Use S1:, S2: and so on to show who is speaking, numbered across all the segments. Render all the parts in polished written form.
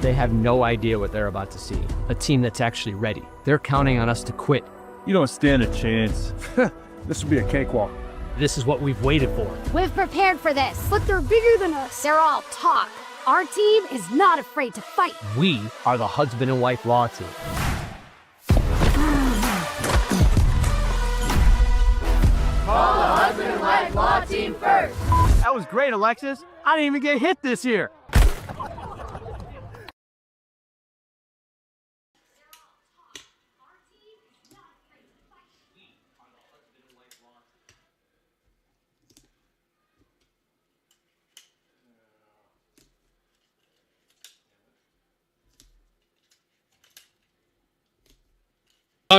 S1: They have no idea what they're about to see. A team that's actually ready. They're counting on us to quit.
S2: You don't stand a chance. This will be a cakewalk.
S1: This is what we've waited for.
S3: We've prepared for this. But they're bigger than us. They're all talk. Our team is not afraid to fight.
S1: We are the husband and wife law team.
S4: Call the husband and wife law team first.
S1: That was great, Alexis. I didn't even get hit this year.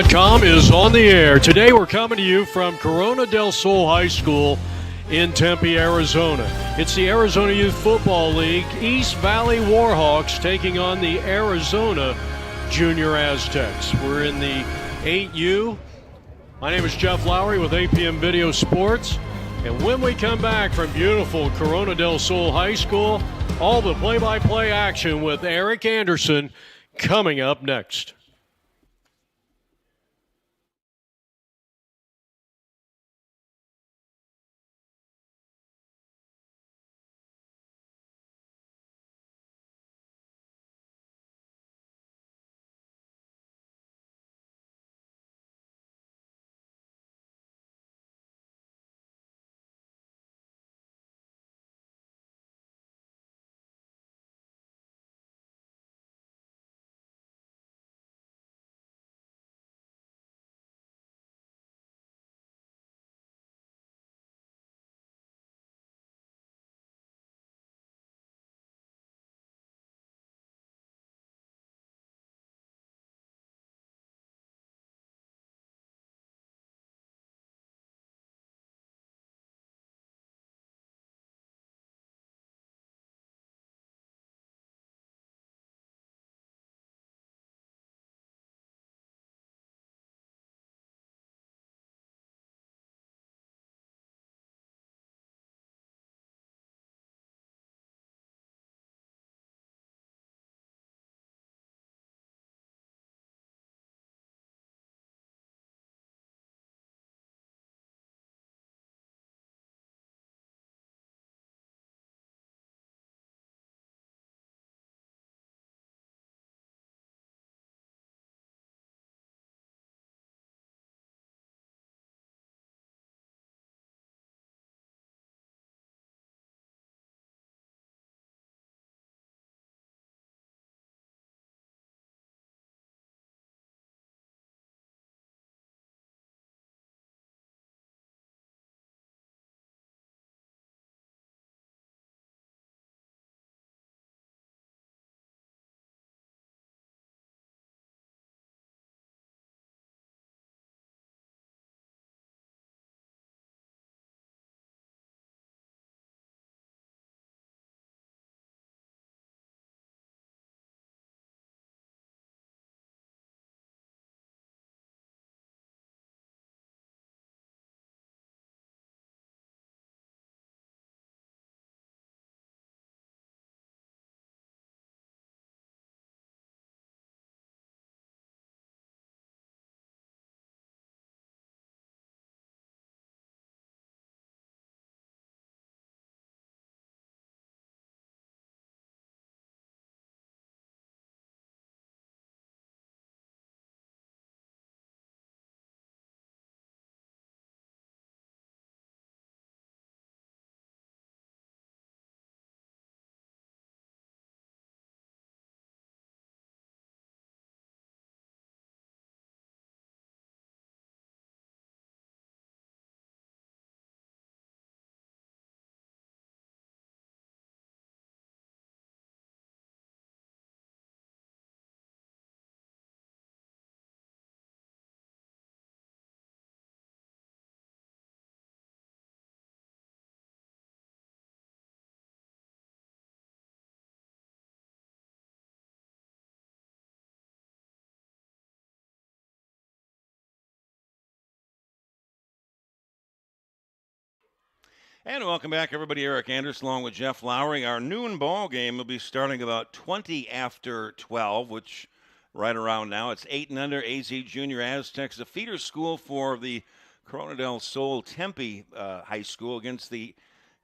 S5: .com is on the air. Today we're coming to you from Corona del Sol High School in Tempe, Arizona. It's the Arizona Youth Football League East Valley Warhawks taking on the Arizona Junior Aztecs. We're in the 8U. My name is Jeff Lowry with APM Video Sports. And when we come back from beautiful Corona del Sol High School, all the play-by-play action with Eric Anderson coming up next.
S6: And welcome back, everybody. Eric Anderson along with Jeff Lowry. Our noon ball game will be starting about 20 after 12, which right around now. It's 8 and under AZ Junior Aztecs, a feeder school for the Corona del Sol Tempe High School against the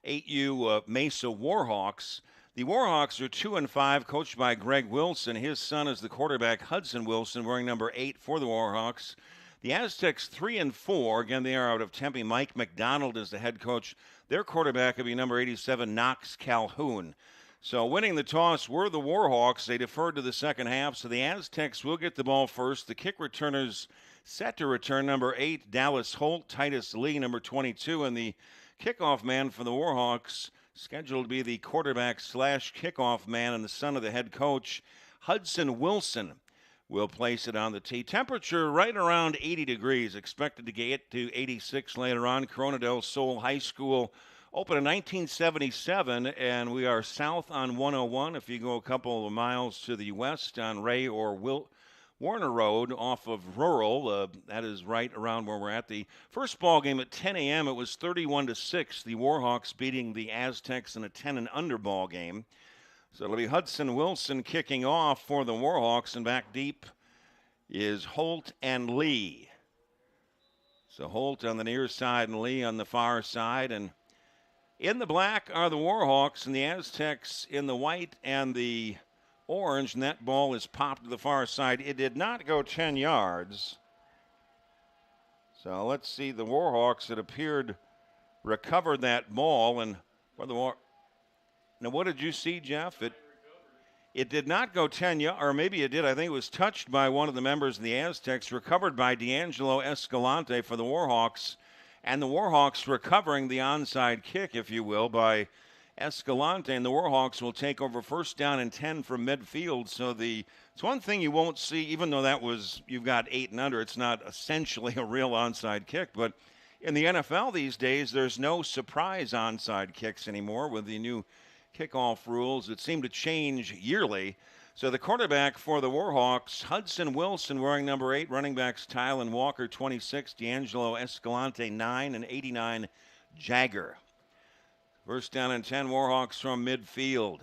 S6: 8U Mesa Warhawks. The Warhawks are 2-5, coached by Greg Wilson. His son is the quarterback, Hudson Wilson, wearing number 8 for the Warhawks. The Aztecs 3-4. Again, they are out of Tempe. Mike McDonald is the head coach. Their quarterback will be number 87, Knox Calhoun. So winning the toss were the Warhawks. They deferred to the second half, so the Aztecs will get the ball first. The kick returners set to return number 8, Dallas Holt, Titus Lee, number 22, and the kickoff man for the Warhawks, scheduled to be the quarterback / kickoff man and the son of the head coach, Hudson Wilson, will place it on the tee. Temperature right around 80 degrees, expected to get to 86 later on. Corona del Sol High School opened in 1977, and we are south on 101. If you go a couple of miles to the west on Ray or Warner Road off of Rural, that is right around where we're at. The first ball game at 10 a.m., it was 31-6. The Warhawks beating the Aztecs in a 10 and under ball game. So it'll be Hudson Wilson kicking off for the Warhawks, and back deep is Holt and Lee. So Holt on the near side and Lee on the far side. And in the black are the Warhawks, and the Aztecs in the white and the orange, and that ball is popped to the far side. It did not go 10 yards. So let's see, the Warhawks, it appeared, recovered that ball, and for the Warhawks. Now, what did you see, Jeff? It did not go 10 yards, or maybe it did. I think it was touched by one of the members of the Aztecs, recovered by D'Angelo Escalante for the Warhawks, and the Warhawks recovering the onside kick, if you will, by Escalante, and the Warhawks will take over first down and 10 from midfield. So it's one thing you won't see, even though that was, you've got 8 and under, it's not essentially a real onside kick, but in the NFL these days, there's no surprise onside kicks anymore with the new kickoff rules that seem to change yearly. So the quarterback for the Warhawks, Hudson Wilson, wearing number 8, running backs Tylen Walker, 26, D'Angelo Escalante, 9, and 89, Jagger. First down and 10, Warhawks from midfield.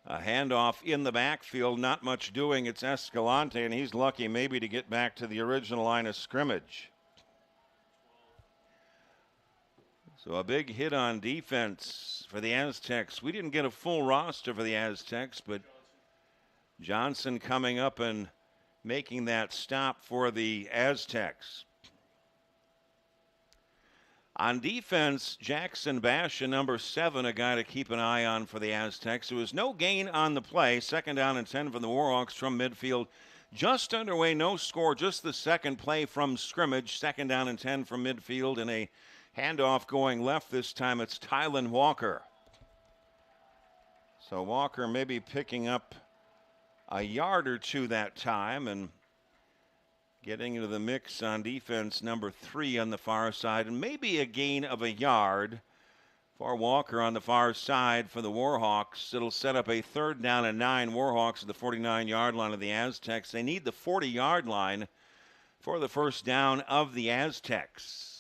S6: A handoff in the backfield, not much doing. It's Escalante, and he's lucky maybe to get back to the original line of scrimmage. So a big hit on defense for the Aztecs. We didn't get a full roster for the Aztecs, but Johnson coming up and making that stop for the Aztecs. On defense, Jackson Basha, number 7, a guy to keep an eye on for the Aztecs. There was no gain on the play. Second down and 10 for the Warhawks from midfield. Just underway, no score, just the second play from scrimmage. Second down and 10 from midfield, and a handoff going left this time. It's Tylen Walker. So Walker maybe picking up a yard or two that time and getting into the mix on defense, number 3 on the far side, and maybe a gain of a yard for Walker on the far side for the Warhawks. It'll set up a third down and 9. Warhawks at the 49-yard line of the Aztecs. They need the 40-yard line for the first down of the Aztecs.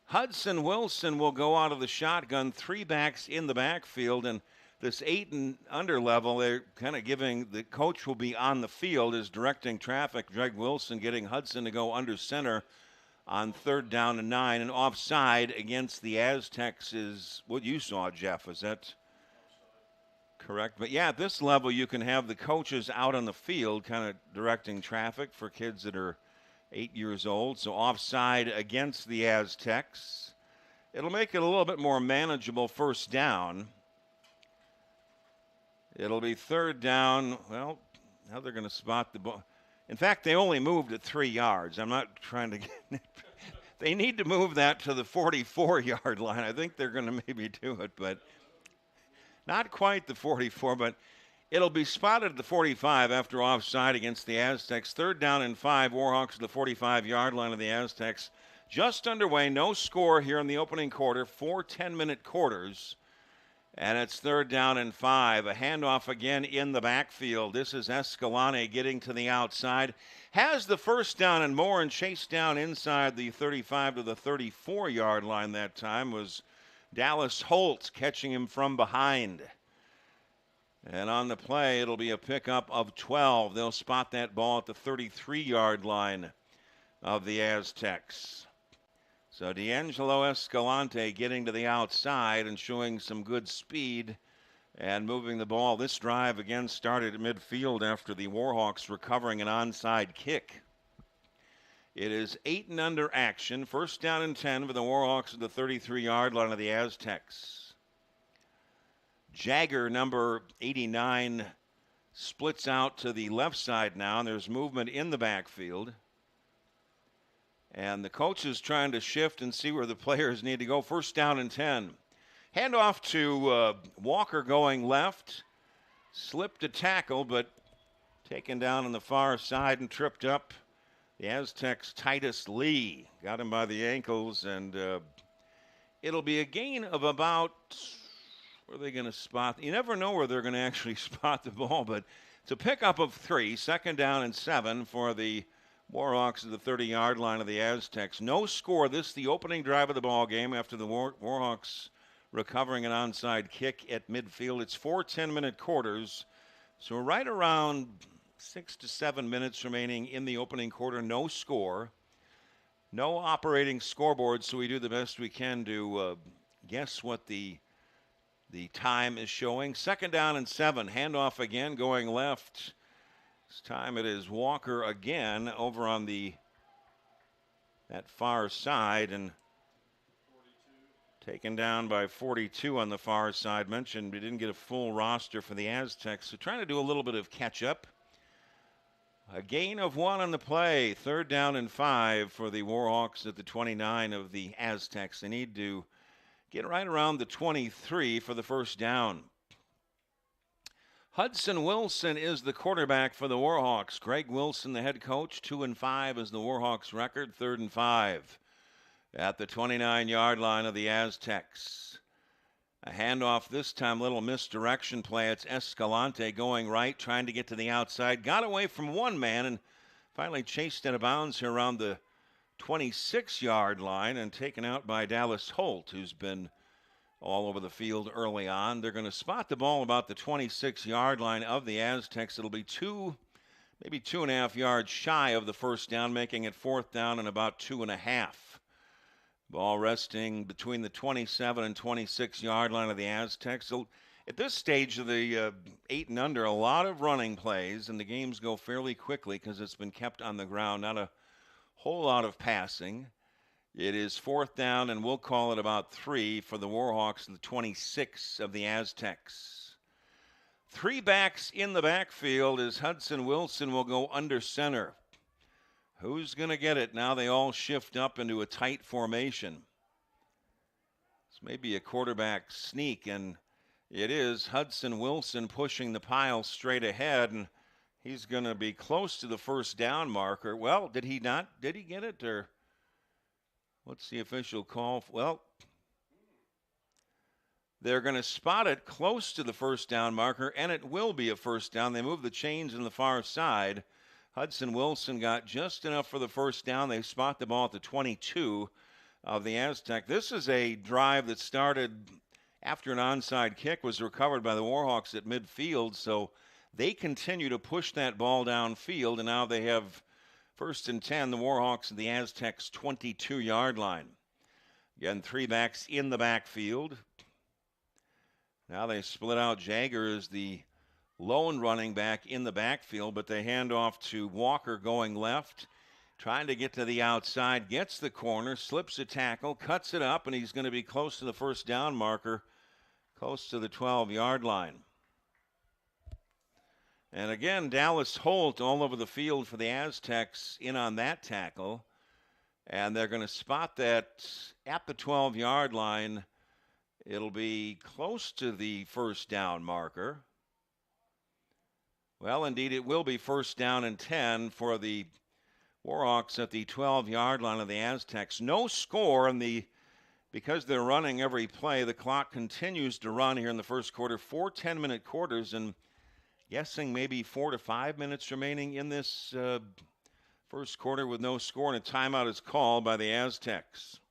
S6: Hudson Wilson will go out of the shotgun, 3 backs in the backfield, and this 8 and under level, they're kind of giving, the coach will be on the field, is directing traffic. Greg Wilson getting Hudson to go under center on third down and 9, and offside against the Aztecs is what you saw, Jeff. Is that correct? But yeah, at this level, you can have the coaches out on the field kind of directing traffic for kids that are 8 years old. So offside against the Aztecs. It'll make it a little bit more manageable first down. It'll be third down. Well, now they're going to spot the ball. In fact, they only moved at 3 yards. I'm not trying to get they need to move that to the 44-yard line. I think they're going to maybe do it, but not quite the 44, but it'll be spotted at the 45 after offside against the Aztecs. Third down and 5, Warhawks at the 45-yard line of the Aztecs. Just underway, no score here in the opening quarter, 4 10-minute quarters. And it's 3rd down and 5. A handoff again in the backfield. This is Escalante getting to the outside. Has the first down and more, and chased down inside the 35 to the 34-yard line that time was Dallas Holt catching him from behind. And on the play, it'll be a pickup of 12. They'll spot that ball at the 33-yard line of the Aztecs. So D'Angelo Escalante getting to the outside and showing some good speed and moving the ball. This drive again started at midfield after the Warhawks recovering an onside kick. It is 8 and under action. 1st down and 10 for the Warhawks at the 33-yard line of the Aztecs. Jagger, number 89, splits out to the left side now, and there's movement in the backfield. And the coach is trying to shift and see where the players need to go. 1st down and 10. Handoff to Walker going left. Slipped a tackle, but taken down on the far side and tripped up. The Aztecs' Titus Lee got him by the ankles, and it'll be a gain of about, where are they going to spot? You never know where they're going to actually spot the ball, but it's a pickup of 3. 2nd down and 7 for the Warhawks at the 30-yard line of the Aztecs. No score. This is the opening drive of the ball game after the Warhawks recovering an onside kick at midfield. It's 4 10-minute quarters, so right around 6 to 7 minutes remaining in the opening quarter. No score. No operating scoreboard, so we do the best we can to guess what the time is showing. 2nd down and 7. Handoff again going left. This time it is Walker again over on that far side and taken down by 42 on the far side. Mentioned we didn't get a full roster for the Aztecs, so trying to do a little bit of catch up. A gain of 1 on the play. 3rd down and 5 for the Warhawks at the 29 of the Aztecs. They need to get right around the 23 for the 1st down. Hudson Wilson is the quarterback for the Warhawks. Greg Wilson, the head coach. 2 and 5 is the Warhawks record. 3rd and 5 at the 29-yard line of the Aztecs. A handoff this time, little misdirection play. It's Escalante going right, trying to get to the outside. Got away from one man and finally chased out of bounds here around the 26-yard line and taken out by Dallas Holt, who's been all over the field early on. They're going to spot the ball about the 26-yard line of the Aztecs. It'll be maybe 2.5 yards shy of the 1st down, making it 4th down and about 2.5. Ball resting between the 27 and 26-yard line of the Aztecs. So at this stage of the 8 and under, a lot of running plays, and the games go fairly quickly because it's been kept on the ground. Not a whole lot of passing. It is 4th down, and we'll call it about 3 for the Warhawks, the 26 of the Aztecs. 3 backs in the backfield as Hudson Wilson will go under center. Who's going to get it? Now they all shift up into a tight formation. This may be a quarterback sneak, and it is Hudson Wilson pushing the pile straight ahead, and he's going to be close to the 1st down marker. Well, did he not? Did he get it, or what's the official call? Well, they're going to spot it close to the 1st down marker, and it will be a 1st down. They move the chains on the far side. Hudson Wilson got just enough for the 1st down. They spot the ball at the 22 of the Aztec. This is a drive that started after an onside kick was recovered by the Warhawks at midfield, so they continue to push that ball downfield, and now they have 1st and 10, the Warhawks and the Aztecs' 22-yard line. Again, 3 backs in the backfield. Now they split out. Jagger is the lone running back in the backfield, but they hand off to Walker going left, trying to get to the outside, gets the corner, slips a tackle, cuts it up, and he's going to be close to the 1st down marker, close to the 12-yard line. And again, Dallas Holt all over the field for the Aztecs in on that tackle. And they're going to spot that at the 12-yard line. It'll be close to the 1st down marker. Well, indeed, it will be 1st down and 10 for the Warhawks at the 12-yard line of the Aztecs. No score, and the because they're running every play, the clock continues to run here in the first quarter. 4 10-minute quarters, and guessing maybe 4 to 5 minutes remaining in this first quarter with no score, and a timeout is called by the Aztecs.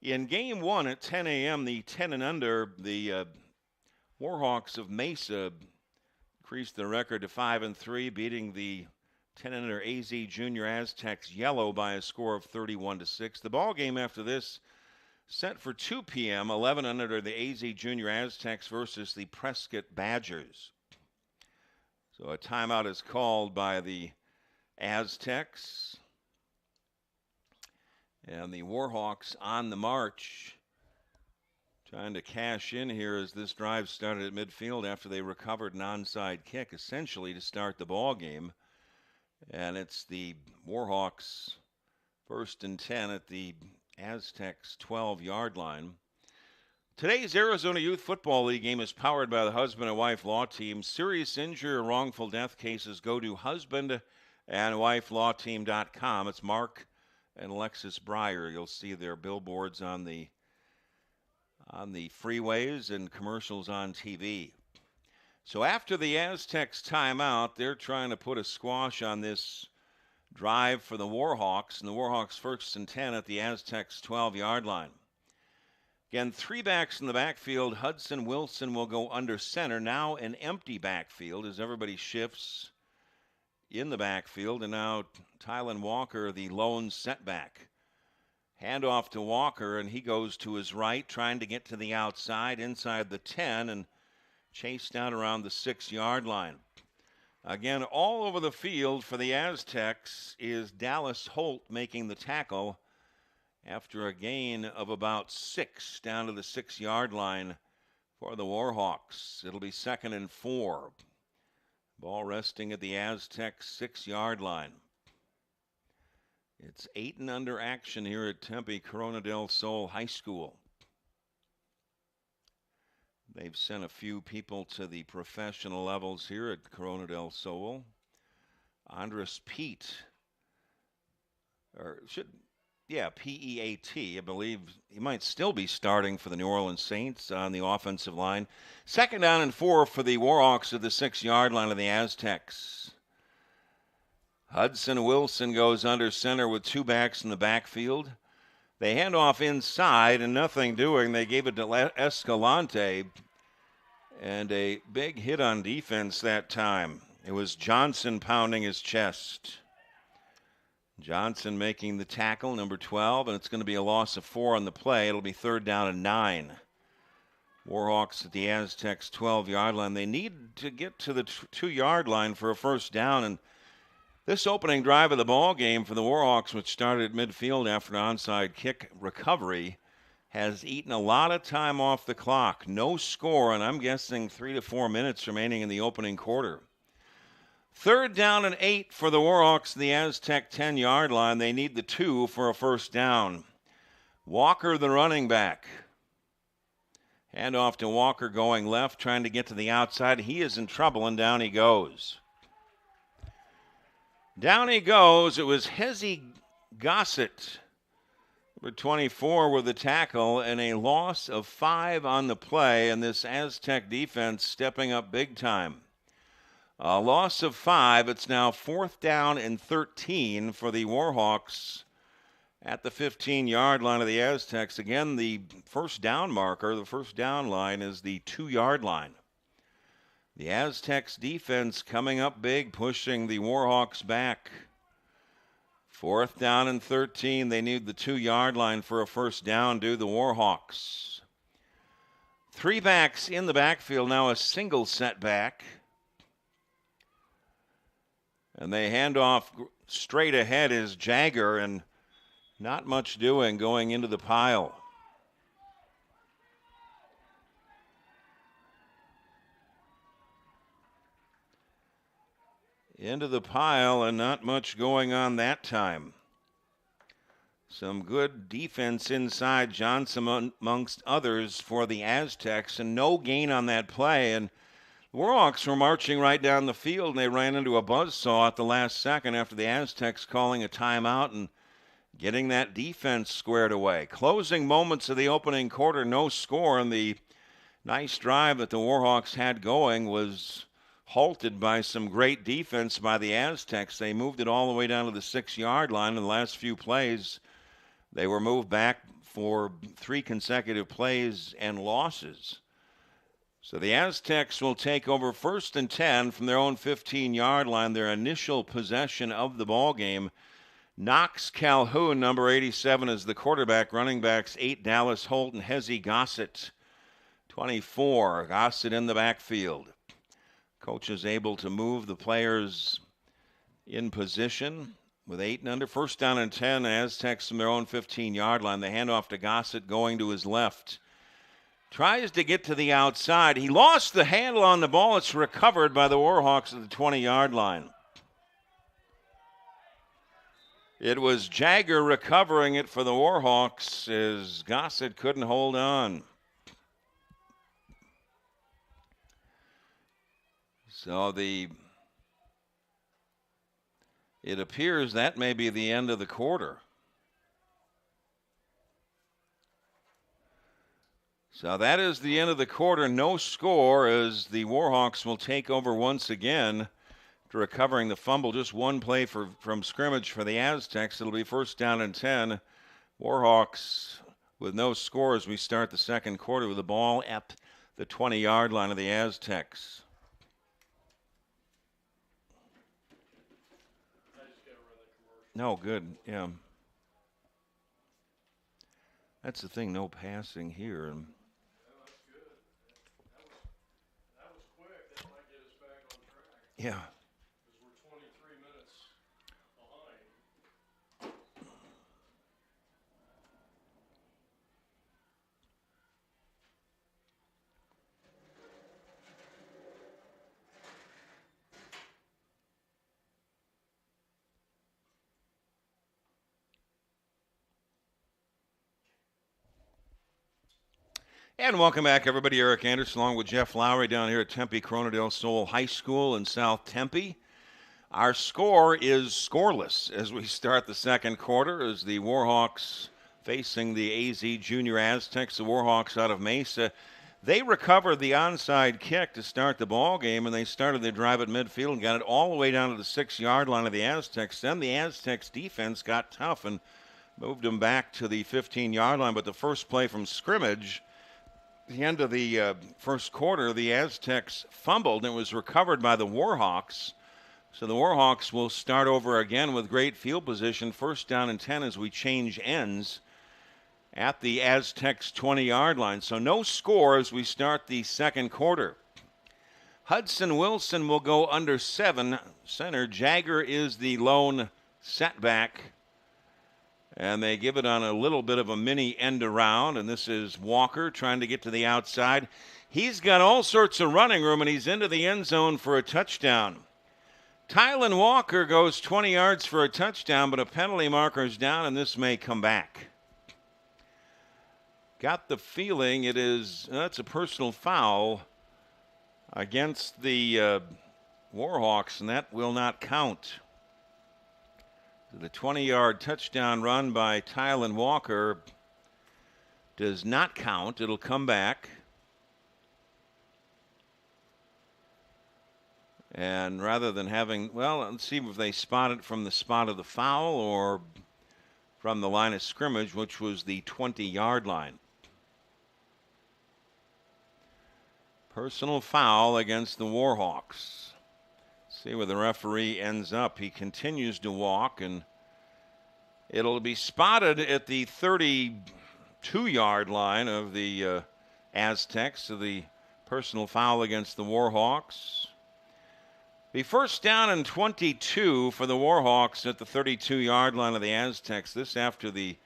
S6: In game one at 10 a.m., the 10 and under, the Warhawks of Mesa increased their record to 5-3, beating the 10 and under AZ Junior Aztecs Yellow by a score of 31-6. The ball game after this set for 2 p.m., 11 under the AZ Junior Aztecs versus the Prescott Badgers. So a timeout is called by the Aztecs. And the Warhawks on the march, trying to cash in here as this drive started at midfield after they recovered an onside kick, essentially to start the ball game. And it's the Warhawks 1st and 10 at the Aztecs 12-yard line. Today's Arizona Youth Football League game is powered by the husband and wife law team. Serious injury or wrongful death cases, go to husbandandwifelawteam.com. It's Mark and Alexis Breyer. You'll see their billboards on the freeways and commercials on TV. So after the Aztecs timeout, they're trying to put a squash on this drive for the Warhawks, and the Warhawks 1st and 10 at the Aztecs 12-yard line. Again, 3 backs in the backfield. Hudson Wilson will go under center. Now an empty backfield as everybody shifts in the backfield, and now Tylan Walker, the lone setback. Handoff to Walker, and he goes to his right, trying to get to the outside, inside the 10, and chased down around the 6-yard line. Again, all over the field for the Aztecs is Dallas Holt making the tackle after a gain of about 6 down to the 6-yard line for the Warhawks. It'll be 2nd and 4. Ball resting at the Aztecs 6-yard line. It's 8 and under action here at Tempe Corona del Sol High School. They've sent a few people to the professional levels here at Corona del Sol. Andres Peat, P-E-A-T, I believe he might still be starting for the New Orleans Saints on the offensive line. 2nd down and 4 for the Warhawks at the 6-yard line of the Aztecs. Hudson Wilson goes under center with 2 backs in the backfield. They hand off inside and nothing doing. They gave it to Escalante, and a big hit on defense that time. It was Johnson pounding his chest. Johnson making the tackle, number 12, and it's going to be a loss of 4 on the play. It'll be 3rd down and 9. Warhawks at the Aztecs 12-yard line. They need to get to the 2-yard line for a 1st down, and this opening drive of the ball game for the Warhawks, which started at midfield after an onside kick recovery, has eaten a lot of time off the clock. No score, and I'm guessing 3 to 4 minutes remaining in the opening quarter. 3rd down and 8 for the Warhawks, the Aztec 10-yard line. They need the 2 for a 1st down. Walker, the running back. Hand off to Walker going left, trying to get to the outside. He is in trouble, and down he goes. Down he goes. It was Hezi Gossett, number 24, with the tackle, and a loss of 5 on the play, and this Aztec defense stepping up big time. A loss of 5. It's now 4th down and 13 for the Warhawks at the 15-yard line of the Aztecs. Again, the 1st down marker, the 1st down line is the 2-yard line. The Aztecs defense coming up big, pushing the Warhawks back. 4th down and 13. They need the 2-yard line for a 1st down, do the Warhawks. 3 backs in the backfield, now a single setback. And they hand off straight ahead is Jagger, and not much doing going into the pile. Into the pile, and not much going on that time. Some good defense inside Johnson amongst others for the Aztecs, and no gain on that play. And the Warhawks were marching right down the field, and they ran into a buzzsaw at the last second after the Aztecs calling a timeout and getting that defense squared away. Closing moments of the opening quarter, no score, and the nice drive that the Warhawks had going was halted by some great defense by the Aztecs. They moved it all the way down to the 6-yard line. In the last few plays, they were moved back for 3 consecutive plays and losses. So the Aztecs will take over 1st and 10 from their own 15-yard line, their initial possession of the ball game. Knox Calhoun, number 87, is the quarterback. Running backs 8, Dallas Holt and Hezzy Gossett. 24, Gossett in the backfield. Coach is able to move the players in position with 8 and under. 1st down and 10, Aztecs from their own 15-yard line. The handoff to Gossett going to his left. Tries to get to the outside. He lost the handle on the ball. It's recovered by the Warhawks at the 20-yard line. It was Jagger recovering it for the Warhawks as Gossett couldn't hold on. So it appears that may be the end of the quarter. So that is the end of the quarter. No score as the Warhawks will take over once again after recovering the fumble. Just one play from scrimmage for the Aztecs. It'll be 1st down and 10. Warhawks with no score as we start the second quarter with the ball at the 20-yard line of the Aztecs. No, good, yeah. That's the thing, no passing here.
S5: That was good. That was quick. That might get us back on track.
S6: Yeah.
S5: Because we're 23 minutes behind.
S6: And welcome back, everybody. Eric Anderson along with Jeff Lowry down here at Tempe Corona del Sol High School in South Tempe. Our score is scoreless as we start the second quarter as the Warhawks facing the AZ Junior Aztecs, the Warhawks out of Mesa. They recovered the onside kick to start the ball game, and they started their drive at midfield and got it all the way down to the 6-yard line of the Aztecs. Then the Aztecs defense got tough and moved them back to the 15-yard line. But the first play from scrimmage, the end of the first quarter, the Aztecs fumbled, and it was recovered by the Warhawks. So the Warhawks will start over again with great field position. 1st down and 10 as we change ends at the Aztecs 20-yard line. So no score as we start the second quarter. Hudson Wilson will go under 7 center. Jagger is the lone setback. And they give it on a little bit of a mini end around. And this is Walker trying to get to the outside. He's got all sorts of running room, and he's into the end zone for a touchdown. Tylan Walker goes 20 yards for a touchdown, but a penalty marker's down, and this may come back. Got the feeling that's a personal foul against the Warhawks, and that will not count. The 20-yard touchdown run by Tylan Walker does not count. It'll come back. And rather than having, let's see if they spot it from the spot of the foul or from the line of scrimmage, which was the 20-yard line. Personal foul against the Warhawks. See where the referee ends up. He continues to walk, and it'll be spotted at the 32-yard line of the Aztecs. So the personal foul against the Warhawks. The 1st down and 22 for the Warhawks at the 32-yard line of the Aztecs. This after the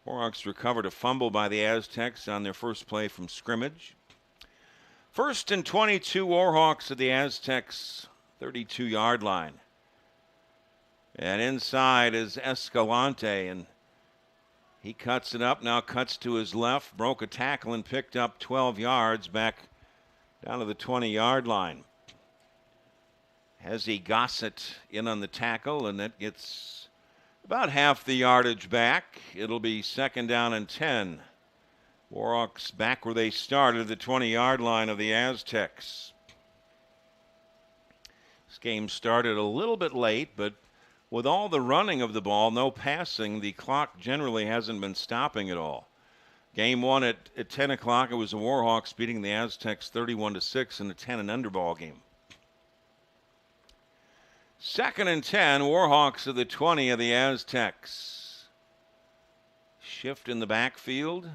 S6: Warhawks recovered a fumble by the Aztecs on their first play from scrimmage. 1st and 22 Warhawks at the Aztecs 32-yard line. And inside is Escalante, and he cuts it up, now cuts to his left, broke a tackle and picked up 12 yards back down to the 20-yard line. Hezzy Gossett in on the tackle, and that gets about half the yardage back. It'll be 2nd down and 10. Warhawks back where they started, the 20-yard line of the Aztecs. This game started a little bit late, but with all the running of the ball, no passing, the clock generally hasn't been stopping at all. Game 1 at 10 o'clock, it was the Warhawks beating the Aztecs 31-6 in a 10 and under ball game. 2nd and 10, Warhawks of the 20 of the Aztecs. Shift in the backfield.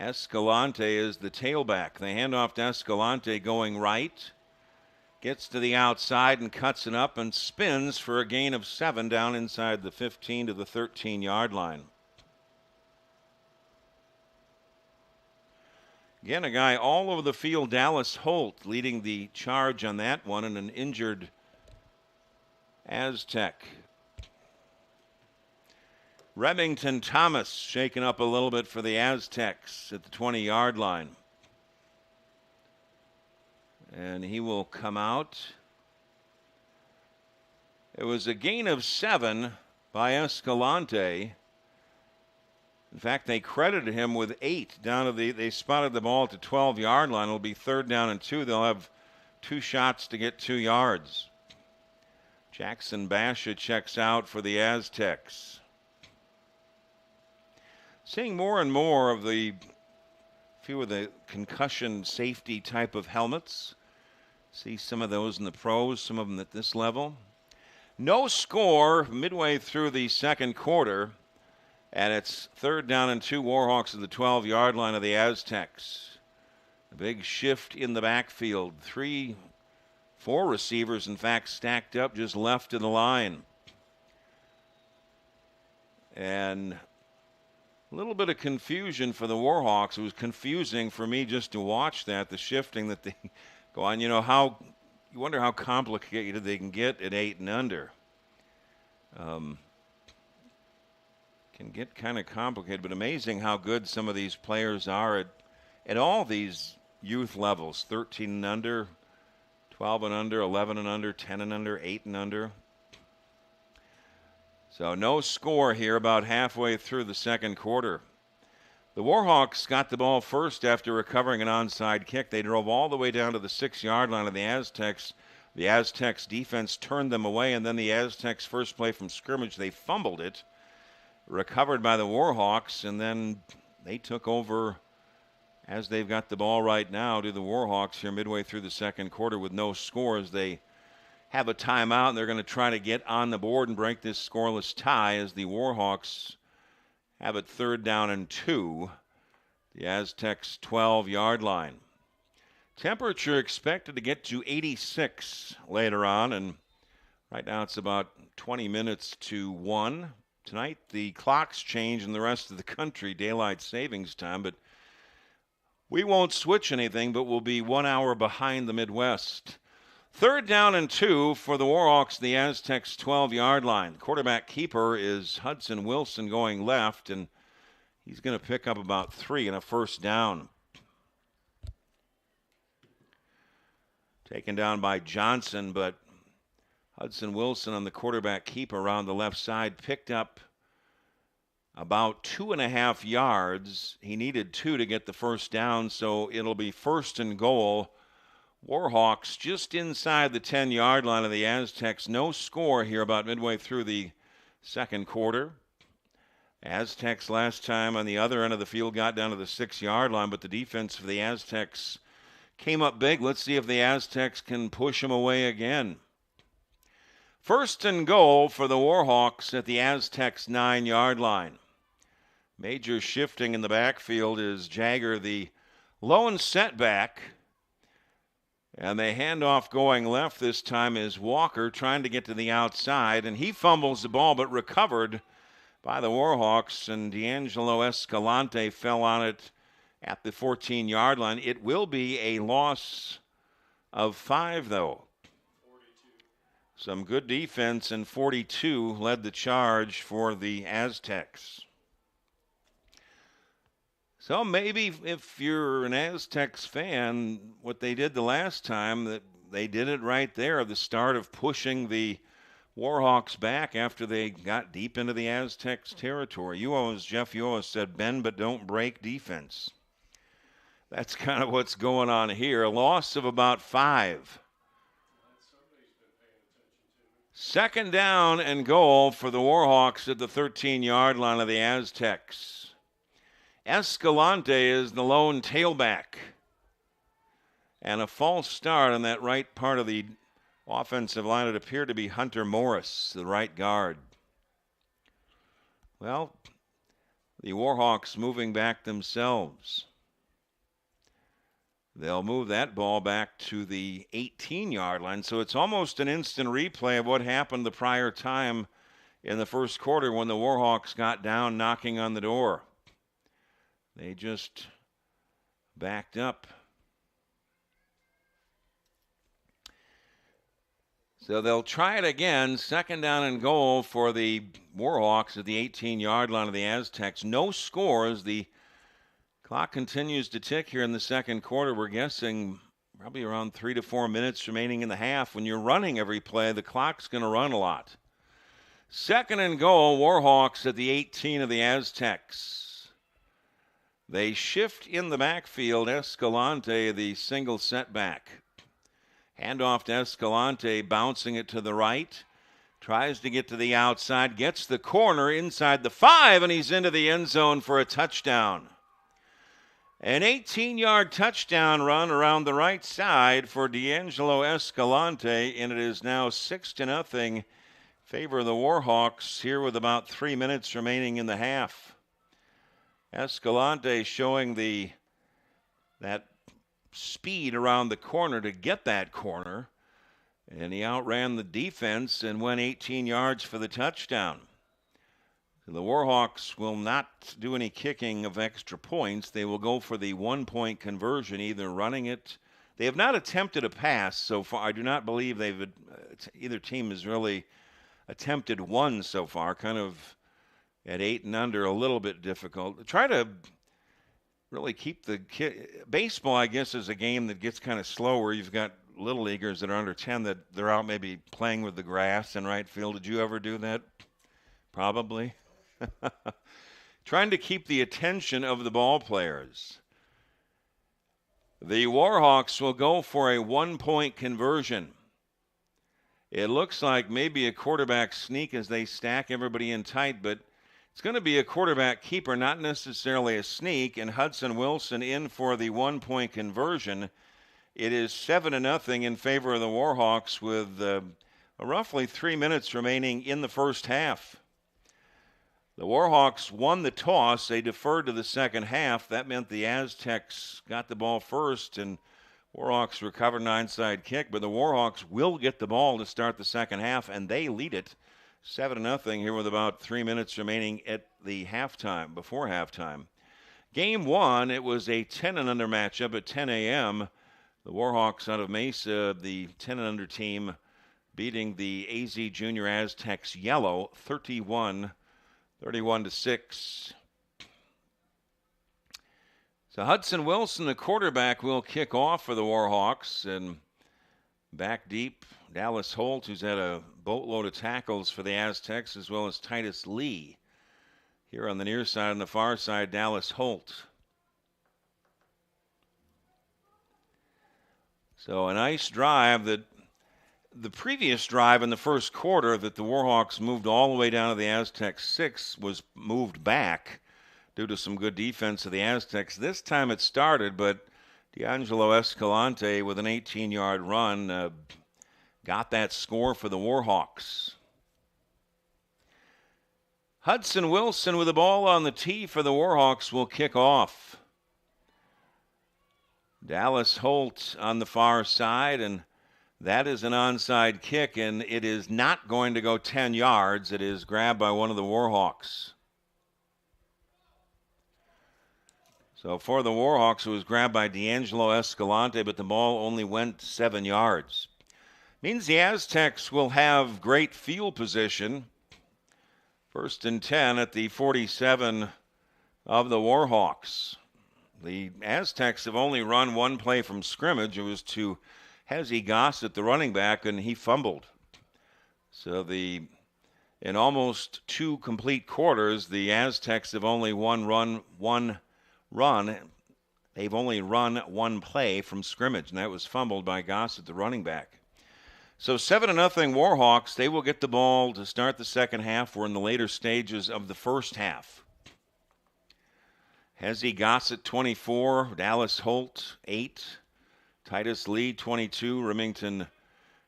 S6: Escalante is the tailback. They hand off to Escalante going right. Gets to the outside and cuts it up and spins for a gain of 7 down inside the 15 to the 13-yard line. Again, a guy all over the field, Dallas Holt, leading the charge on that one, and an injured Aztec. Remington Thomas shaken up a little bit for the Aztecs at the 20-yard line. And he will come out. It was a gain of 7 by Escalante. In fact, they credited him with 8 down to they spotted the ball at the 12-yard line. It'll be 3rd down and 2. They'll have 2 shots to get 2 yards. Jackson Basha checks out for the Aztecs. Seeing more and more of the few of the concussion safety type of helmets. See some of those in the pros, some of them at this level. No score midway through the second quarter. And it's 3rd down and 2, Warhawks at the 12-yard line of the Aztecs. A big shift in the backfield. 4 receivers, in fact, stacked up just left of the line. And a little bit of confusion for the Warhawks. It was confusing for me just to watch that, the shifting that they go on. You wonder how complicated they can get at 8 and under. Can get kind of complicated, but amazing how good some of these players are at all these youth levels. 13 and under, 12 and under, 11 and under, 10 and under, 8 and under. So no score here about halfway through the second quarter. The Warhawks got the ball first after recovering an onside kick. They drove all the way down to the 6-yard line of the Aztecs. The Aztecs defense turned them away, and then the Aztecs' first play from scrimmage, they fumbled it. Recovered by the Warhawks, and then they took over as they've got the ball right now to the Warhawks here midway through the second quarter with no scores. They have a timeout, and they're going to try to get on the board and break this scoreless tie as the Warhawks have it 3rd down and 2. The Aztecs' 12-yard line. Temperature expected to get to 86 later on, and right now it's about 20 minutes to 1. Tonight, the clocks change in the rest of the country, daylight savings time, but we won't switch anything, but we'll be 1 hour behind the Midwest. 3rd down and 2 for the Warhawks, the Aztecs' 12-yard line. Quarterback keeper is Hudson Wilson going left, and he's going to pick up about 3 and a first down. Taken down by Johnson, but Hudson Wilson on the quarterback keeper around the left side picked up about 2.5 yards. He needed 2 to get the first down, so it'll be 1st and goal. Warhawks just inside the 10-yard line of the Aztecs. No score here about midway through the second quarter. Aztecs last time on the other end of the field got down to the 6-yard line, but the defense for the Aztecs came up big. Let's see if the Aztecs can push them away again. 1st and goal for the Warhawks at the Aztecs' 9-yard line. Major shifting in the backfield is Jagger, the lone setback. And the handoff going left this time is Walker trying to get to the outside. And he fumbles the ball, but recovered by the Warhawks. And D'Angelo Escalante fell on it at the 14-yard line. It will be a loss of 5, though. Some good defense, and 42 led the charge for the Aztecs. So maybe if you're an Aztecs fan, what they did the last time, that they did it right there at the start of pushing the Warhawks back after they got deep into the Aztecs territory. Jeff Uoas said, bend but don't break defense. That's kind of what's going on here. A loss of about 5. Second down and goal for the Warhawks at the 13-yard line of the Aztecs. Escalante is the lone tailback. And a false start on that right part of the offensive line. It appeared to be Hunter Morris, the right guard. Well, the Warhawks moving back themselves. They'll move that ball back to the 18-yard line. So it's almost an instant replay of what happened the prior time in the first quarter when the Warhawks got down knocking on the door. They just backed up. So they'll try it again. Second down and goal for the Warhawks at the 18-yard line of the Aztecs. No scores. The clock continues to tick here in the second quarter. We're guessing probably around 3 to 4 minutes remaining in the half. When you're running every play, the clock's going to run a lot. Second and goal, Warhawks at the 18 of the Aztecs. They shift in the backfield. Escalante, the single setback. Handoff to Escalante, bouncing it to the right. Tries to get to the outside, gets the corner inside the 5, and he's into the end zone for a touchdown. An 18-yard touchdown run around the right side for D'Angelo Escalante, and it is now 6-0 in favor of the Warhawks here with about 3 minutes remaining in the half. Escalante showing that speed around the corner to get that corner, and he outran the defense and went 18 yards for the touchdown. The Warhawks will not do any kicking of extra points. They will go for the 1-point conversion, either running it. They have not attempted a pass so far. I do not believe either team has really attempted one so far. Kind of at 8 and under, a little bit difficult. Try to really keep baseball, I guess, is a game that gets kind of slower. You've got little leaguers that are under 10 that they're out maybe playing with the grass in right field. Did you ever do that? Probably. Trying to keep the attention of the ball players. The Warhawks will go for a 1-point conversion. It looks like maybe a quarterback sneak as they stack everybody in tight, but it's going to be a quarterback keeper, not necessarily a sneak, and Hudson Wilson in for the 1-point conversion. It is 7-0 in favor of the Warhawks with roughly 3 minutes remaining in the first half. The Warhawks won the toss. They deferred to the second half. That meant the Aztecs got the ball first, and Warhawks recovered an onside kick, but the Warhawks will get the ball to start the second half, and they lead it 7-0 here with about 3 minutes remaining at the halftime, before halftime. Game 1, it was a 10 and under matchup at 10 a.m. The Warhawks out of Mesa, the 10 and under team, beating the AZ Junior Aztecs Yellow 31-6. So Hudson Wilson, the quarterback, will kick off for the Warhawks, and back deep, Dallas Holt, who's had a boatload of tackles for the Aztecs, as well as Titus Lee. Here on the near side, on the far side, Dallas Holt. So a nice drive. The previous drive in the first quarter that the Warhawks moved all the way down to the Aztecs 6 was moved back due to some good defense of the Aztecs. This time it started, but D'Angelo Escalante with an 18-yard run got that score for the Warhawks. Hudson Wilson with the ball on the tee for the Warhawks will kick off. Dallas Holt on the far side, and that is an onside kick, and it is not going to go 10 yards. It is grabbed by one of the Warhawks. So for the Warhawks, it was grabbed by D'Angelo Escalante, but the ball only went 7 yards. Means the Aztecs will have great field position. 1st and 10 at the 47 of the Warhawks. The Aztecs have only run one play from scrimmage. It was to Hezzy Gossett, the running back, and he fumbled. So in almost 2 complete quarters, the Aztecs have only one run. They've only run one play from scrimmage, and that was fumbled by Gossett, the running back. So 7-0 Warhawks. They will get the ball to start the second half. We're in the later stages of the first half. Hezzy Gossett, 24. Dallas Holt, 8. Titus Lee, 22. Remington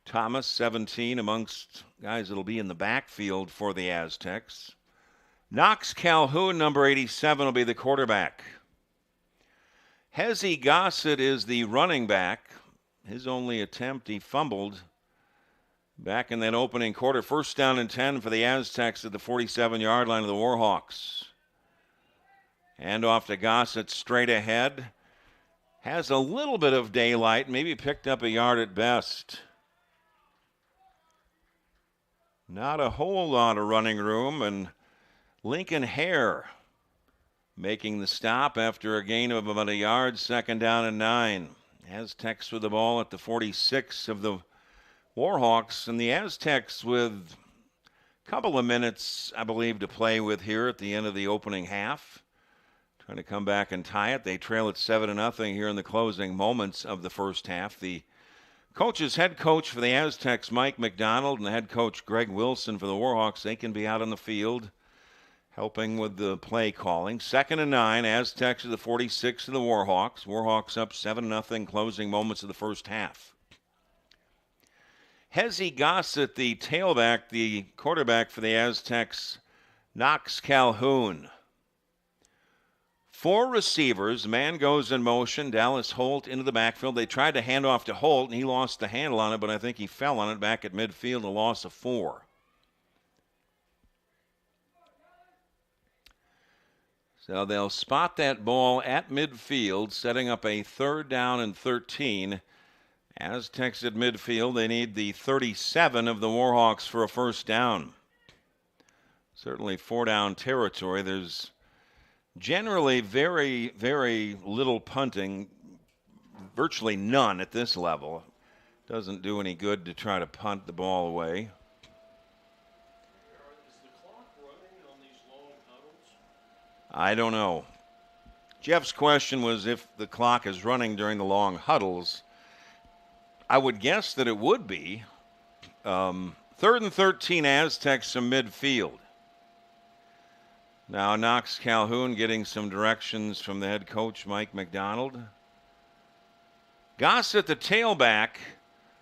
S6: Thomas, 17, amongst guys that'll be in the backfield for the Aztecs. Knox Calhoun, number 87, will be the quarterback. Hezzy Gossett is the running back. His only attempt, he fumbled back in that opening quarter. First down and 10 for the Aztecs at the 47-yard line of the Warhawks. Hand off to Gossett straight ahead. Has a little bit of daylight, maybe picked up a yard at best. Not a whole lot of running room, and Lincoln Hare making the stop after a gain of about a yard, second down and 9. Aztecs with the ball at the 46 of the Warhawks, and the Aztecs with a couple of minutes, I believe, to play with here at the end of the opening half. Trying to come back and tie it. They trail at 7-0 here in the closing moments of the first half. The head coach for the Aztecs, Mike McDonald, and the head coach, Greg Wilson, for the Warhawks, they can be out on the field helping with the play calling. 2nd and 9, Aztecs at the 46 of the Warhawks. Warhawks up 7-0, closing moments of the first half. Hezzy Gossett, the tailback, the quarterback for the Aztecs, Knox Calhoun. 4 receivers. Man goes in motion. Dallas Holt into the backfield. They tried to hand off to Holt, and he lost the handle on it, but I think he fell on it back at midfield, a loss of 4. So they'll spot that ball at midfield, setting up a 3rd down and 13. Aztecs at midfield. They need the 37 of the Warhawks for a first down. Certainly 4-down territory. There's generally very, very little punting, virtually none at this level. Doesn't do any good to try to punt the ball away.
S5: Is the clock running on these long huddles?
S6: I don't know. Jeff's question was if the clock is running during the long huddles. I would guess that it would be. 3rd and 13, Aztecs from midfield. Now Knox Calhoun getting some directions from the head coach, Mike McDonald. Gossett, the tailback.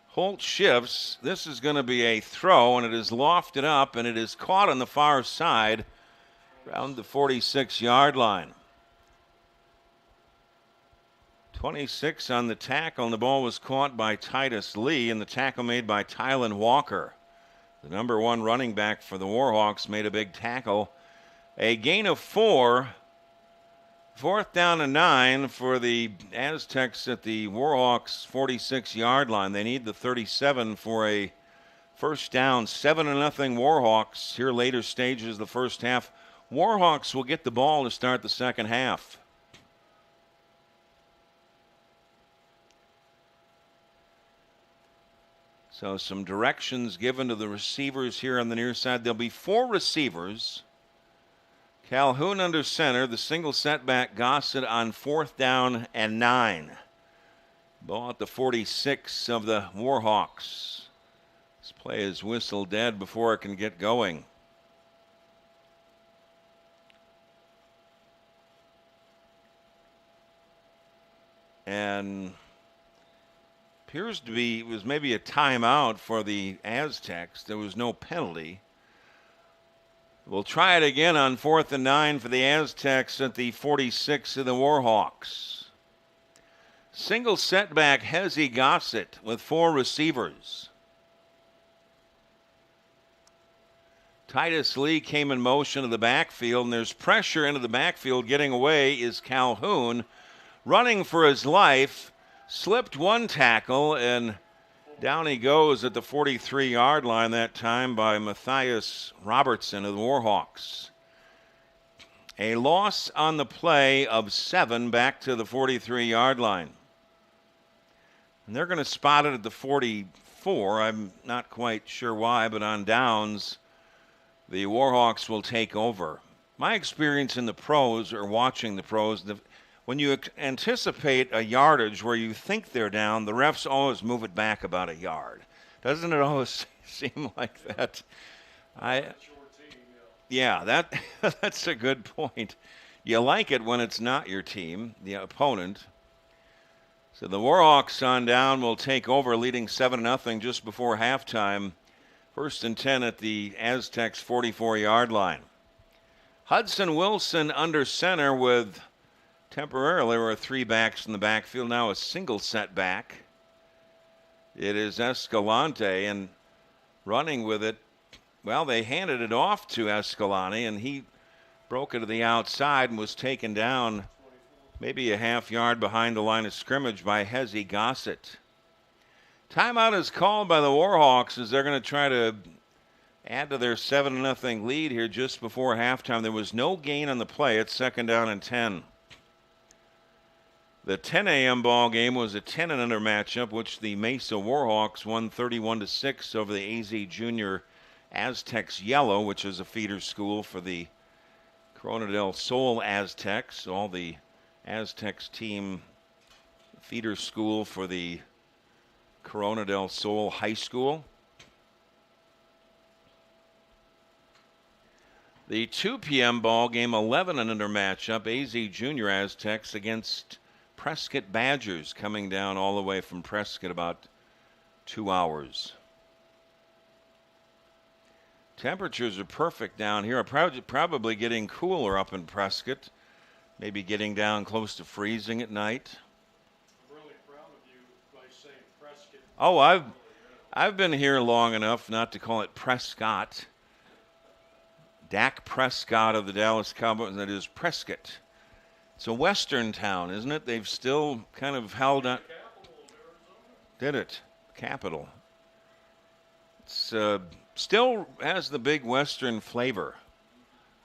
S6: Holt shifts. This is going to be a throw, and it is lofted up, and it is caught on the far side around the 46-yard line. 26 on the tackle, and the ball was caught by Titus Lee, and the tackle made by Tylan Walker. The number 1 running back for the Warhawks made a big tackle. A gain of 4. 4th down and 9 for the Aztecs at the Warhawks 46-yard line. They need the 37 for a first down. 7-0 Warhawks here later stages of the first half. Warhawks will get the ball to start the second half. So some directions given to the receivers here on the near side. There'll be 4 receivers. Calhoun under center, the single setback Gossett on 4th down and 9. Ball at the 46 of the Warhawks. This play is whistle dead before it can get going. And appears to be, it was maybe a timeout for the Aztecs. There was no penalty. We'll try it again on 4th and 9 for the Aztecs at the 46 of the Warhawks. Single setback Hezzy Gossett with 4 receivers. Titus Lee came in motion to the backfield, and there's pressure into the backfield. Getting away is Calhoun, running for his life, slipped 1 tackle, and down he goes at the 43-yard line that time by Matthias Robertson of the Warhawks. A loss on the play of 7 back to the 43-yard line. And they're going to spot it at the 45 4. I'm not quite sure why, but on downs, the Warhawks will take over. My experience in the pros, or watching the pros, when you anticipate a yardage where you think they're down, the refs always move it back about a yard. Doesn't it always seem like that? Yeah, that's a good point. You like it when it's not your team, the opponent. So the Warhawks on down will take over, leading 7-0 just before halftime. 1st and 10 at the Aztecs 44-yard line. Hudson Wilson under center with temporarily there were 3 backs in the backfield, now a single set back. It is Escalante, and running with it, well, they handed it off to Escalante, and he broke it to the outside and was taken down maybe a half yard behind the line of scrimmage by Hezi Gossett. Timeout is called by the Warhawks as they're going to try to add to their 7-0 lead here just before halftime. There was no gain on the play. It's 2nd down and 10. The 10 a.m. ball game was a 10 and under matchup, which the Mesa Warhawks won 31-6 over the AZ Junior Aztecs Yellow, which is a feeder school for the Corona del Sol Aztecs. All the Aztecs team feeder school for the Corona del Sol High School. The 2 p.m. ball game, 11 and under matchup, AZ Junior Aztecs against Prescott Badgers, coming down all the way from Prescott, about 2 hours. Temperatures are perfect down here. Probably getting cooler up in Prescott. Maybe getting down close to freezing at night.
S5: I'm really proud of you by saying Prescott.
S6: Oh, I've been here long enough not to call it Prescott. Dak Prescott of the Dallas Cowboys, and it is Prescott. It's a western town, isn't it? They've still kind of held on. Did it? Capital. It's still has the big western flavor,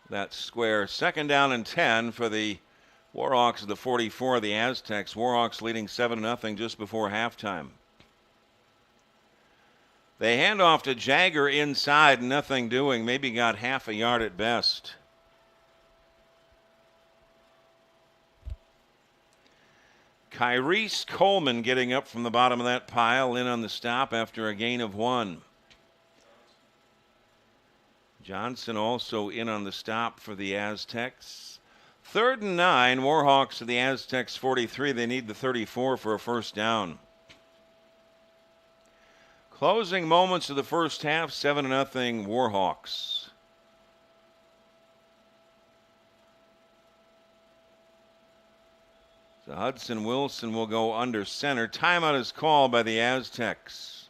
S6: that square. 2nd down and 10 for the Warhawks of the 44 of the Aztecs. Warhawks leading 7-0 just before halftime. They hand off to Jagger inside, nothing doing. Maybe got half a yard at best. Kyrese Coleman getting up from the bottom of that pile, in on the stop after a gain of 1. Johnson also in on the stop for the Aztecs. 3rd and 9, Warhawks of the Aztecs 43. They need the 34 for a 1st down. Closing moments of the first half, 7-0 Warhawks. So Hudson Wilson will go under center. Timeout is called by the Aztecs.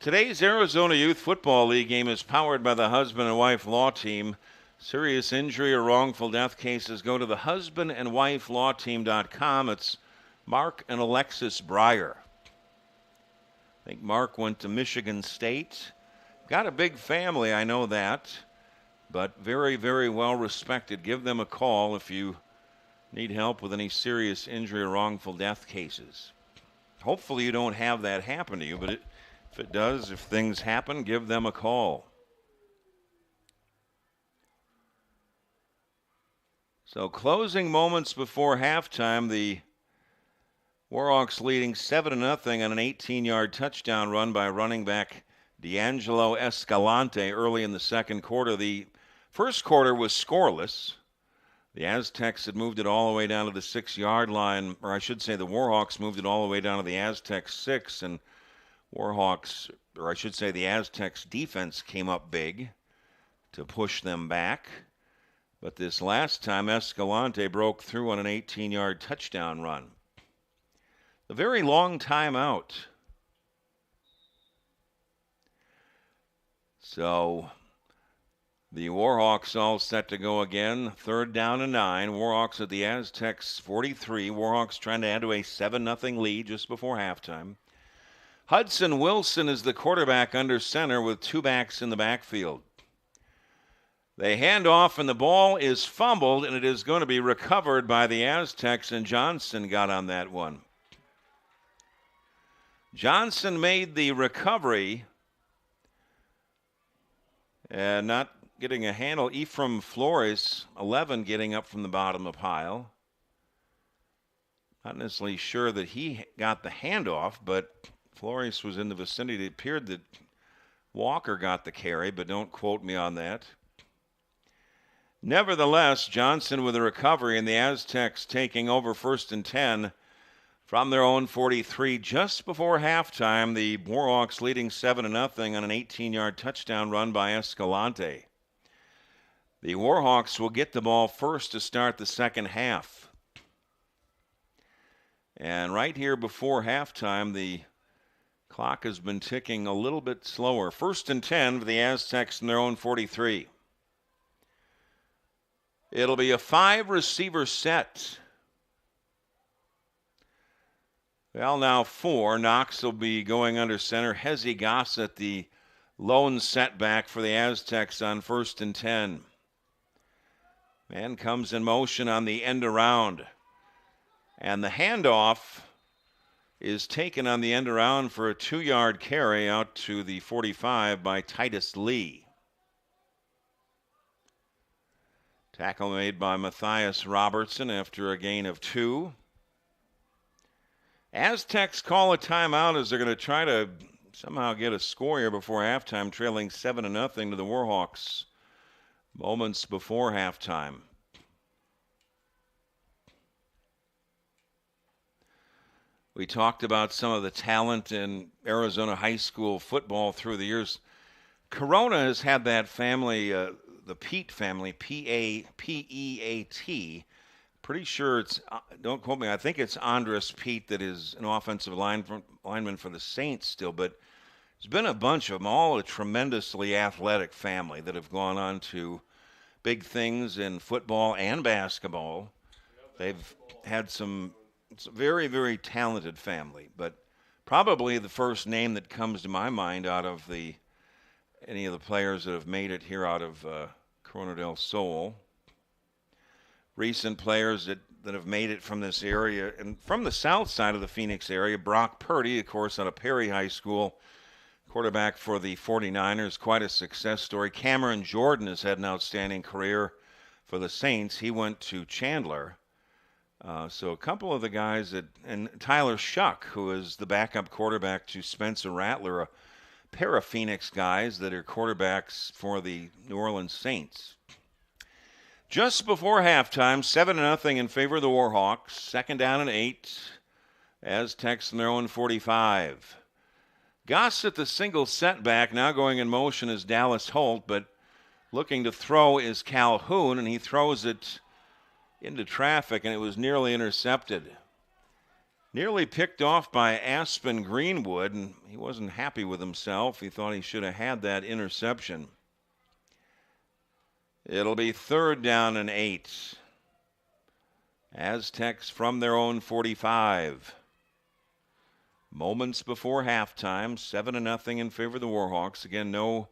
S6: Today's Arizona Youth Football League game is powered by the Husband and Wife Law Team. Serious injury or wrongful death cases, go to the husbandandwifelawteam.com. It's Mark and Alexis Breyer. I think Mark went to Michigan State. Got a big family, I know that, but very, very well respected. Give them a call if you need help with any serious injury or wrongful death cases. Hopefully you don't have that happen to you, but if it does, if things happen, give them a call. So closing moments before halftime, the Warhawks leading 7-0 on an 18-yard touchdown run by running back D'Angelo Escalante early in the second quarter. The first quarter was scoreless. The Aztecs had moved it all the way down to the 6-yard line, or I should say the Warhawks moved it all the way down to the Aztecs 6, and Warhawks, or I should say the Aztecs defense came up big to push them back. But this last time, Escalante broke through on an 18-yard touchdown run. A very long timeout. So the Warhawks all set to go again. 3rd down and 9. Warhawks at the Aztecs 43. Warhawks trying to add to a 7-0 lead just before halftime. Hudson Wilson is the quarterback under center with 2 backs in the backfield. They hand off and the ball is fumbled, and it is going to be recovered by the Aztecs, and Johnson got on that one. Johnson made the recovery and not getting a handle. Ephraim Flores, 11, getting up from the bottom of the pile. Not necessarily sure that he got the handoff, but Flores was in the vicinity. It appeared that Walker got the carry, but don't quote me on that. Nevertheless, Johnson with a recovery, and the Aztecs taking over 1st and 10 from their own 43 just before halftime. The Warhawks leading 7-0 on an 18-yard touchdown run by Escalante. The Warhawks will get the ball first to start the second half. And right here before halftime, the clock has been ticking a little bit slower. 1st and 10 for the Aztecs in their own 43. It'll be a 5-receiver set. Well, now 4. Knox will be going under center. Hezzy Gossett, the lone setback for the Aztecs on 1st and 10. Man comes in motion on the end around. And the handoff is taken on the end around for a 2-yard carry out to the 45 by Titus Lee. Tackle made by Matthias Robertson after a gain of 2. Aztecs call a timeout as they're going to try to somehow get a score here before halftime, trailing 7-0 to the Warhawks moments before halftime. We talked about some of the talent in Arizona high school football through the years. Corona has had that family, the Pete family, P-E-A-T. Pretty sure it's, don't quote me, I think it's Andres Pete that is an offensive lineman for the Saints still, but there's been a bunch of them, all a tremendously athletic family that have gone on to big things in football and basketball. They've had some, it's a very, very talented family, but probably the first name that comes to my mind out of any of the players that have made it here out of Corona del Sol. Recent players that have made it from this area and from the south side of the Phoenix area. Brock Purdy, of course, out of Perry High School, quarterback for the 49ers, quite a success story. Cameron Jordan has had an outstanding career for the Saints. He went to Chandler. So a couple of the guys and Tyler Shuck, who is the backup quarterback to Spencer Rattler, a pair of Phoenix guys that are quarterbacks for the New Orleans Saints. Just before halftime, 7-0 in favor of the Warhawks. 2nd down and 8. Aztecs in their own 45. Gossett, the single setback, now going in motion is Dallas Holt, but looking to throw is Calhoun, and he throws it into traffic, and it was nearly intercepted. Nearly picked off by Aspen Greenwood, and he wasn't happy with himself. He thought he should have had that interception. It'll be 3rd down and 8. Aztecs from their own 45. Moments before halftime, 7-0 in favor of the Warhawks. Again, no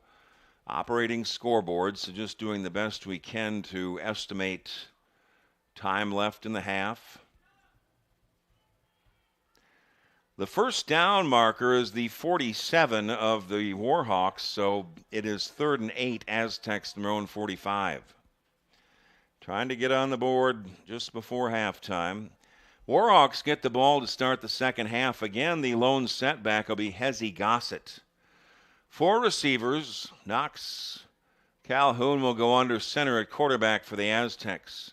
S6: operating scoreboard, so just doing the best we can to estimate time left in the half. The first down marker is the 47 of the Warhawks, so it is 3rd and 8, Aztecs in their own 45. Trying to get on the board just before halftime. Warhawks get the ball to start the second half. Again, the lone setback will be Hezzy Gossett. 4 receivers. Knox Calhoun will go under center at quarterback for the Aztecs.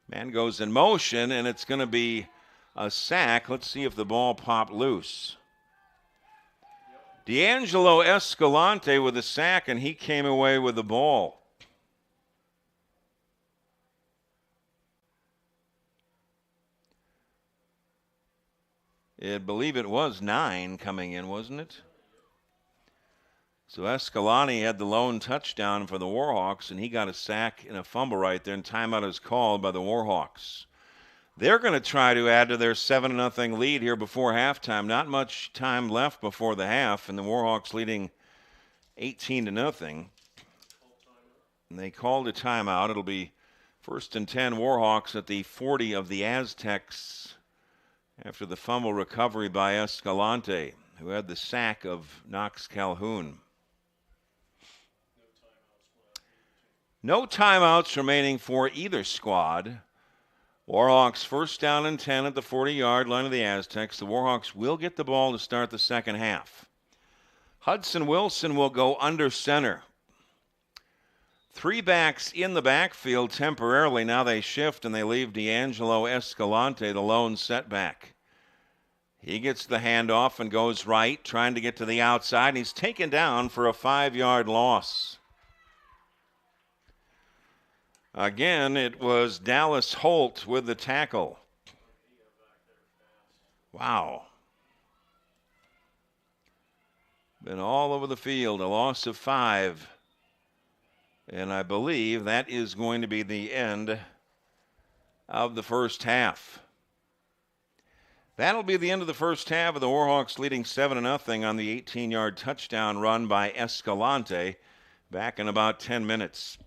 S6: Man goes in motion, and it's going to be a sack. Let's see if the ball popped loose. D'Angelo Escalante with a sack, and he came away with the ball. I believe it was 9 coming in, wasn't it? So Escalante had the lone touchdown for the Warhawks, and he got a sack and a fumble right there, and timeout is called by the Warhawks. They're going to try to add to their 7-0 lead here before halftime. Not much time left before the half, and the Warhawks leading 18-0. And they called a timeout. It'll be 1st and 10 Warhawks at the 40 of the Aztecs after the fumble recovery by Escalante. who had the sack of Knox Calhoun. No timeouts remaining for either squad. Warhawks first down and 10 at the 40-yard line of the Aztecs. The Warhawks will get the ball to start the second half. Hudson Wilson will go under center. 3 backs in the backfield temporarily. Now they shift and they leave D'Angelo Escalante, the lone setback. He gets the handoff and goes right, trying to get to the outside. And he's taken down for a 5-yard loss. Again, it was Dallas Holt with the tackle. Wow. Been all over the field, a loss of 5. And I believe that is going to be the end of the first half. That'll be the end of the first half, of the Warhawks leading 7-0 on the 18-yard touchdown run by Escalante. Back in about 10 minutes.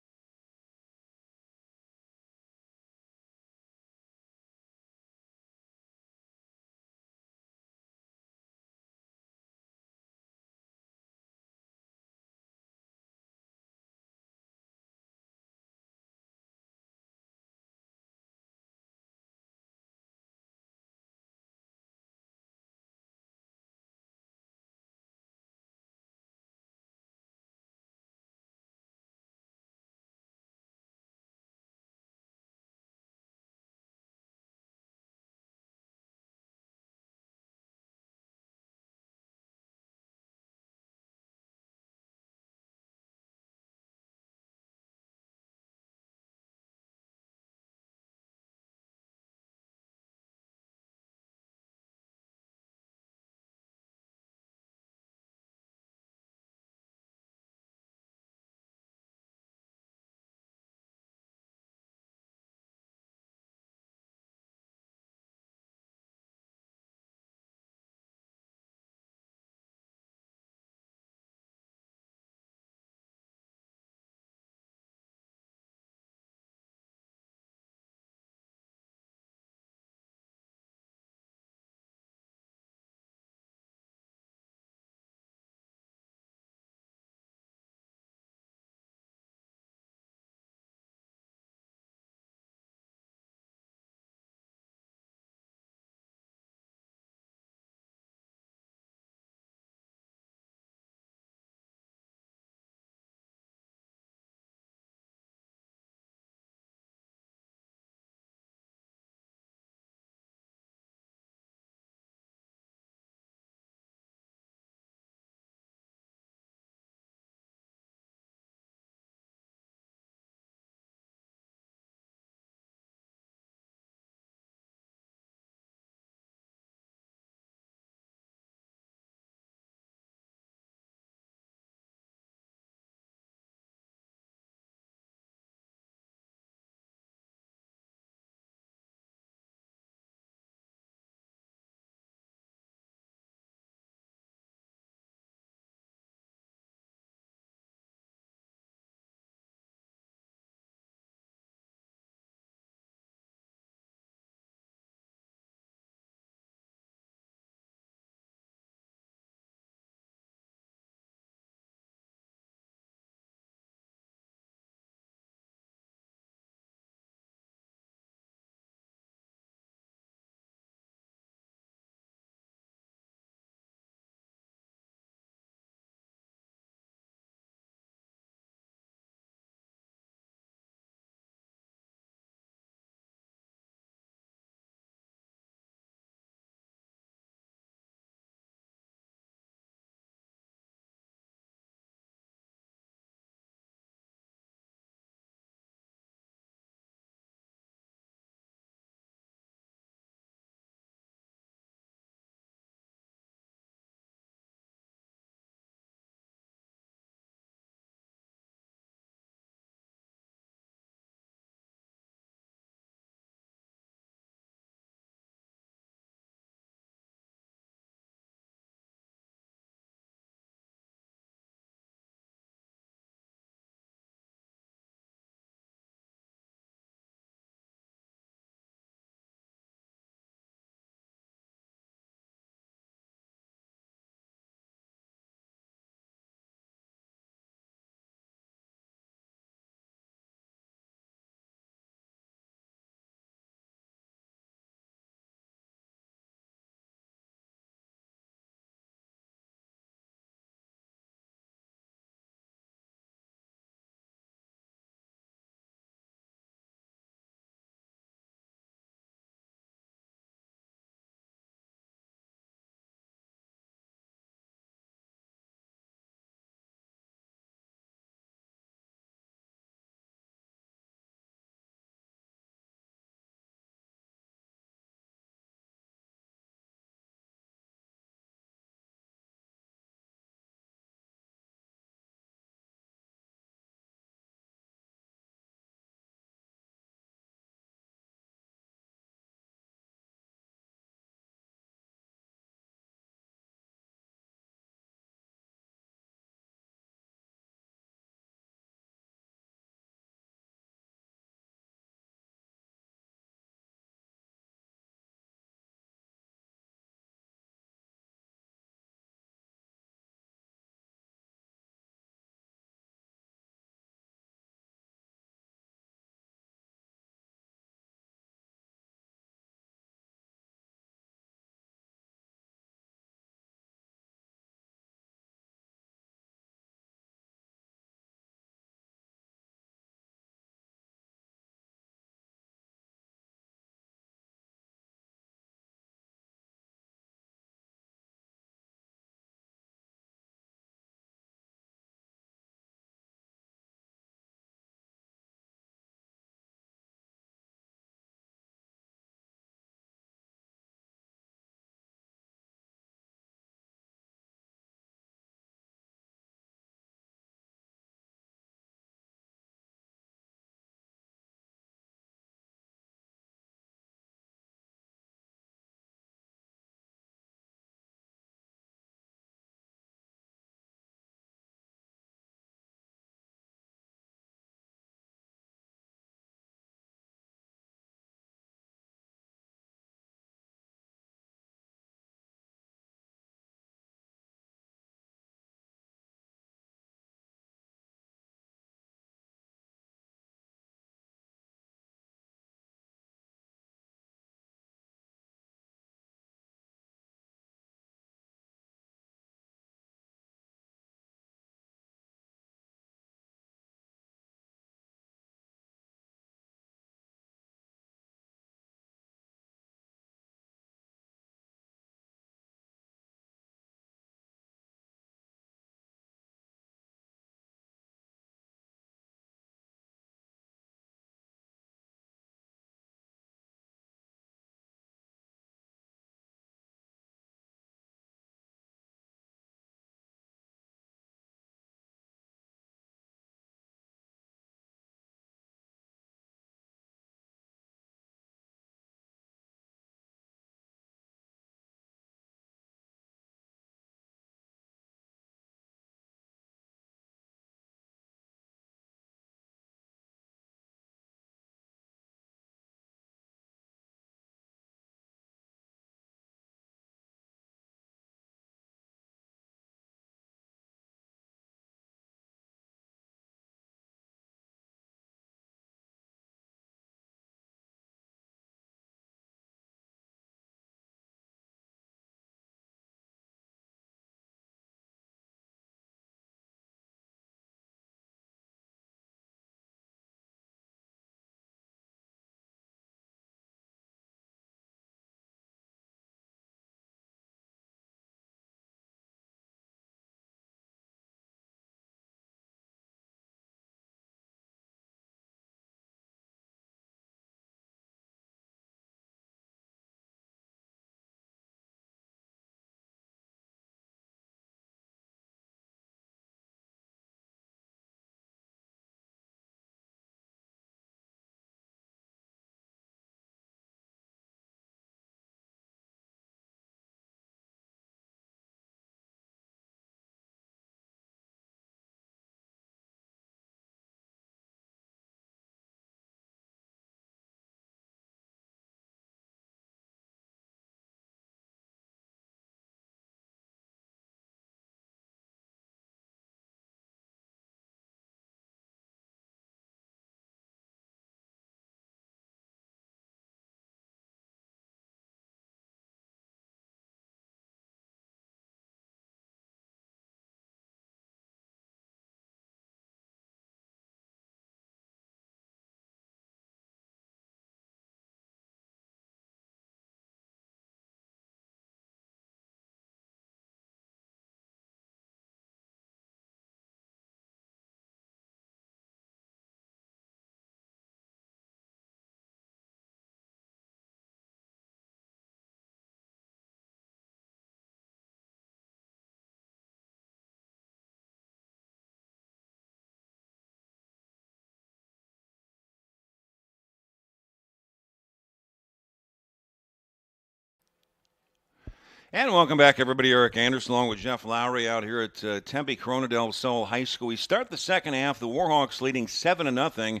S6: And welcome back, everybody. Eric Anderson along with Jeff Lowry out here at Tempe Corona del Sol High School. We start the second half. The Warhawks leading 7-0.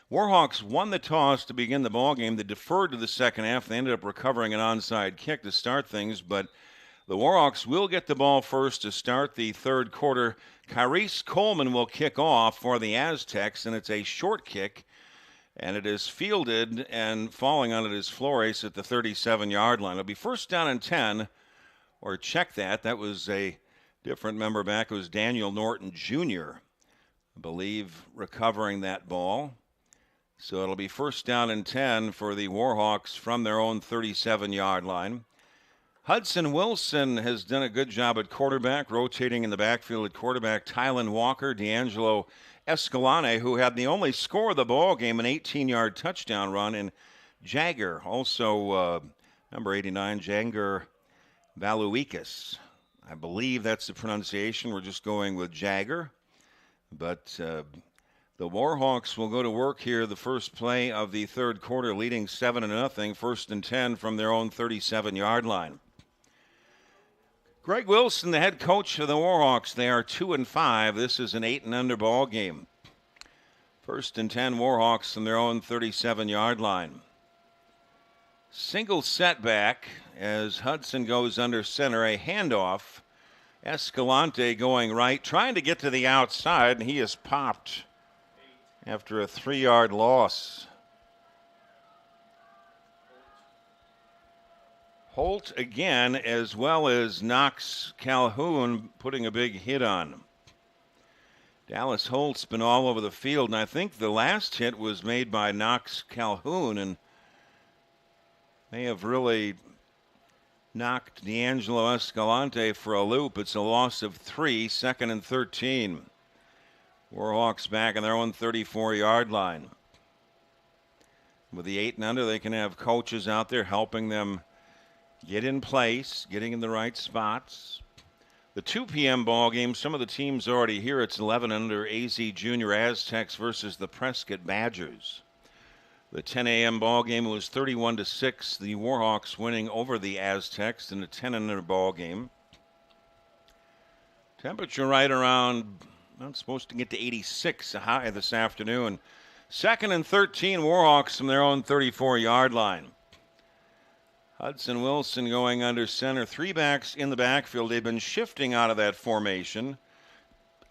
S6: Warhawks won the toss to begin the ball game. They deferred to the second half. They ended up recovering an onside kick to start things, but the Warhawks will get the ball first to start the third quarter. Kyrese Coleman will kick off for the Aztecs, and it's a short kick, and it is fielded, and falling on it is Flores at the 37-yard line. It'll be first down and 10. Or check that. That was a different member back. It was Daniel Norton Jr., I believe, recovering that ball. So it'll be first down and 10 for the Warhawks from their own 37-yard line. Hudson Wilson has done a good job at quarterback, rotating in the backfield at quarterback. Tylan Walker, D'Angelo Escalante, who had the only score of the ball game, an 18-yard touchdown run, and Jagger, also number 89, Jagger Valuikis. I believe that's the pronunciation. We're just going with Jagger. But the Warhawks will go to work here the first play of the third quarter, leading 7-0, first and 10 from their own 37-yard line. Greg Wilson, the head coach of the Warhawks, they are 2-5. This is an 8-and-under ball game. First and 10 Warhawks from their own 37-yard line. Single setback as Hudson goes under center, a handoff. Escalante going right, trying to get to the outside, and he is popped after a 3-yard loss. Holt again, as well as Knox Calhoun, putting a big hit on him. Dallas Holt's been all over the field, and I think the last hit was made by Knox Calhoun, and may have really knocked D'Angelo Escalante for a loop. It's a loss of 3, second and 13. Warhawks back on their own 34-yard line. With the 8-and-under, they can have coaches out there helping them get in place, getting in the right spots. The 2 p.m. ball game, some of the teams already here. It's 11-under AZ Junior Aztecs versus the Prescott Badgers. The 10 a.m. ball game was 31-6. The Warhawks winning over the Aztecs in a 10-under ball game. Temperature right around, not supposed to get to 86 a high this afternoon. Second and 13, Warhawks from their own 34-yard line. Hudson Wilson going under center. 3 backs in the backfield. They've been shifting out of that formation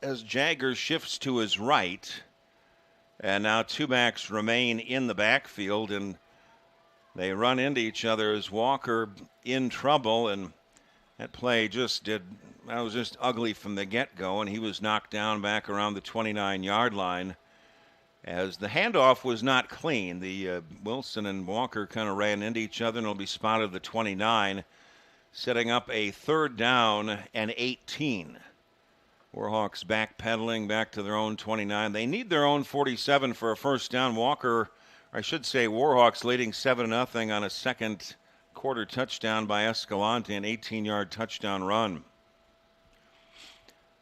S6: as Jagger shifts to his right. And now 2 backs remain in the backfield, and they run into each other as Walker in trouble, and that play was just ugly from the get-go, and he was knocked down back around the 29-yard line as the handoff was not clean. The Wilson and Walker kind of ran into each other, and it'll be spotted at the 29, setting up a third down and 18. Warhawks backpedaling back to their own 29. They need their own 47 for a first down. Warhawks leading 7-0 on a second quarter touchdown by Escalante, an 18-yard touchdown run.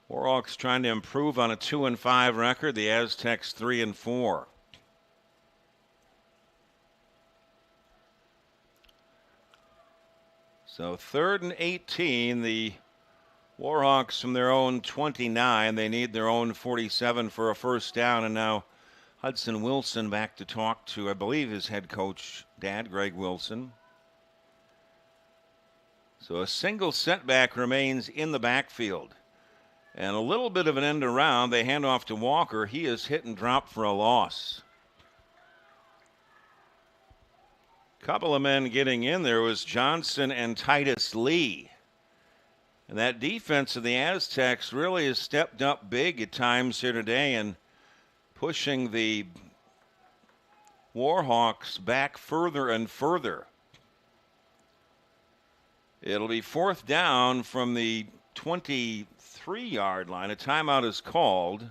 S6: Warhawks trying to improve on a 2-5 record. The Aztecs 3-4. So 3rd and 18. The Warhawks from their own 29. They need their own 47 for a first down. And now Hudson Wilson back to talk to, I believe, his head coach, Dad, Greg Wilson. So a single setback remains in the backfield. And a little bit of an end around. They hand off to Walker. He is hit and dropped for a loss. Couple of men getting in there was Johnson and Titus Lee. And that defense of the Aztecs really has stepped up big at times here today and pushing the Warhawks back further and further. It'll be fourth down from the 23-yard line. A timeout is called.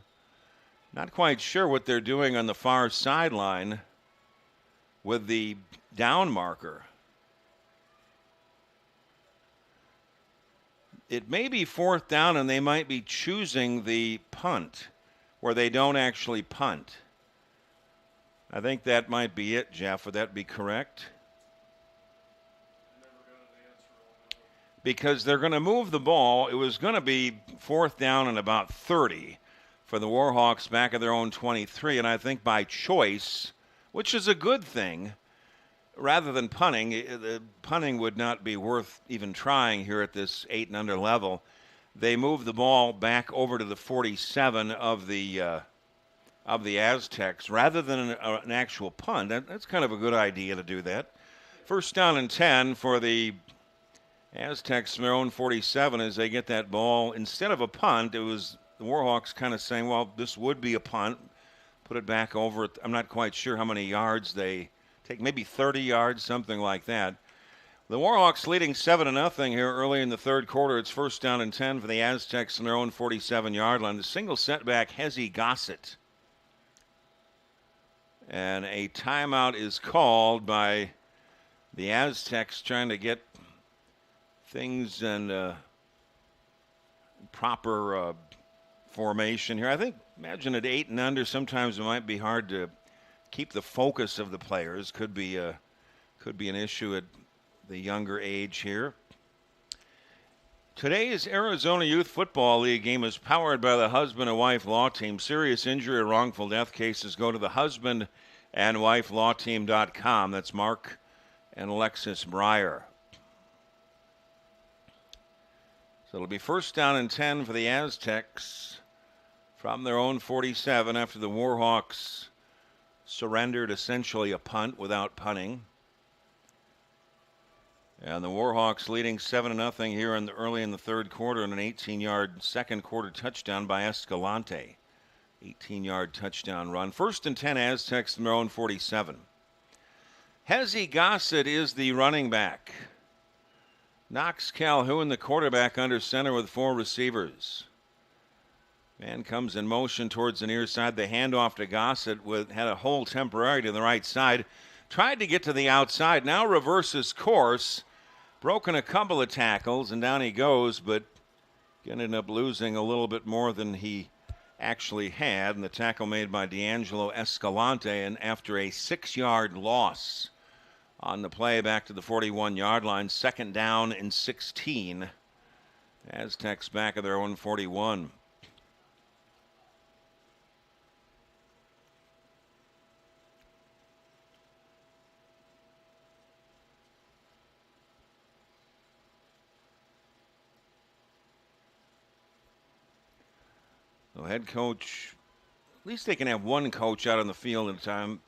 S6: Not quite sure what they're doing on the far sideline with the down marker. It may be fourth down, and they might be choosing the punt where they don't actually punt. I think that might be it, Jeff. Would that be correct? because they're going to move the ball. It was going to be 4th down and about 30 for the Warhawks back at their own 23, and I think by choice, which is a good thing, rather than punting, the punting would not be worth even trying here at this 8 and under level. They moved the ball back over to the 47 of the Aztecs rather than an actual punt. That's kind of a good idea to do that. 1st down and 10 for the Aztecs from their own 47 as they get that ball. Instead of a punt, it was the Warhawks kind of saying, well, this would be a punt. Put it back over. I'm not quite sure how many yards they take, maybe 30 yards, something like that. The Warhawks leading 7-0 here early in the third quarter. It's 1st down and 10 for the Aztecs from their own 47-yard line. The single setback, Hezzy Gossett. And a timeout is called by the Aztecs trying to get things in proper formation here. I think, imagine at 8 and under, sometimes it might be hard to keep the focus of the players. Could be an issue at the younger age here. Today's Arizona Youth Football League game is powered by the Husband and Wife Law Team. Serious injury or wrongful death cases go to the husbandandwifelawteam.com. That's Mark and Alexis Breyer. So it'll be 1st down and 10 for the Aztecs from their own 47 after the Warhawks surrendered essentially a punt without punting. And the Warhawks leading 7-0 here early in the third quarter and an 18-yard second quarter touchdown by Escalante. 18-yard touchdown run. 1st and 10 Aztecs from their own 47. Hezzy Gossett is the running back. Knox Calhoun, the quarterback, under center with 4 receivers. Man comes in motion towards the near side. The handoff to Gossett had a hole temporary to the right side. Tried to get to the outside. Now reverses course. Broken a couple of tackles, and down he goes, but ended up losing a little bit more than he actually had. And the tackle made by D'Angelo Escalante, and after a 6-yard loss on the play back to the 41-yard line, 2nd down and 16. Aztecs back at their own 41. So head coach, at least they can have one coach out on the field at a time.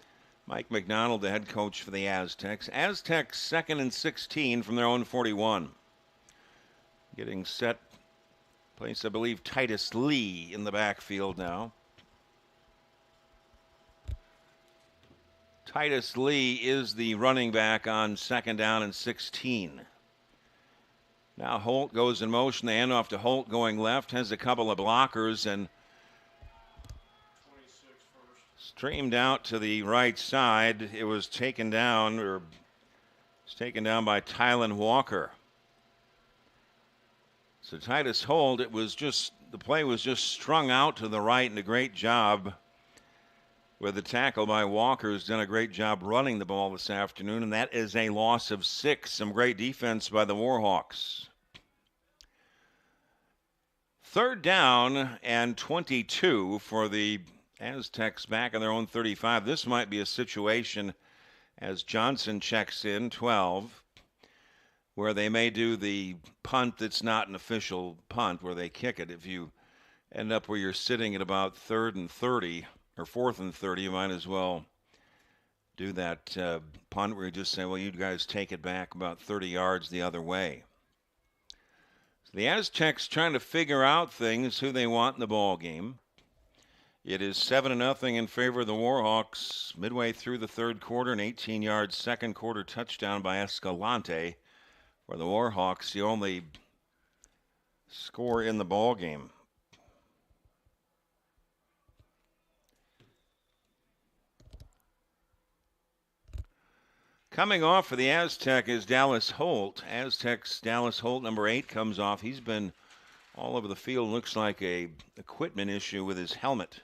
S6: Mike McDonald, the head coach for the Aztecs. Aztecs 2nd and 16 from their own 41. Getting set, place I believe Titus Lee in the backfield now. Titus Lee is the running back on 2nd down and 16. Now Holt goes in motion. The handoff to Holt going left, has a couple of blockers and streamed out to the right side. It was taken down, by Tylan Walker. So Titus Holt, the play was just strung out to the right, and a great job with the tackle by Walker, who's done a great job running the ball this afternoon, and that is a loss of 6. Some great defense by the Warhawks. 3rd down and 22 for the Aztecs back on their own 35. This might be a situation as Johnson checks in, 12, where they may do the punt that's not an official punt, where they kick it. If you end up where you're sitting at about 3rd and 30 or 4th and 30, you might as well do that punt where you just say, well, you guys take it back about 30 yards the other way. So the Aztecs trying to figure out things, who they want in the ball game. It is 7-0 in favor of the Warhawks midway through the third quarter. An 18-yard second quarter touchdown by Escalante, for the Warhawks, the only score in the ball game. Coming off for the Aztec is Dallas Holt. Aztecs Dallas Holt, number 8, comes off. He's been all over the field. Looks like a equipment issue with his helmet.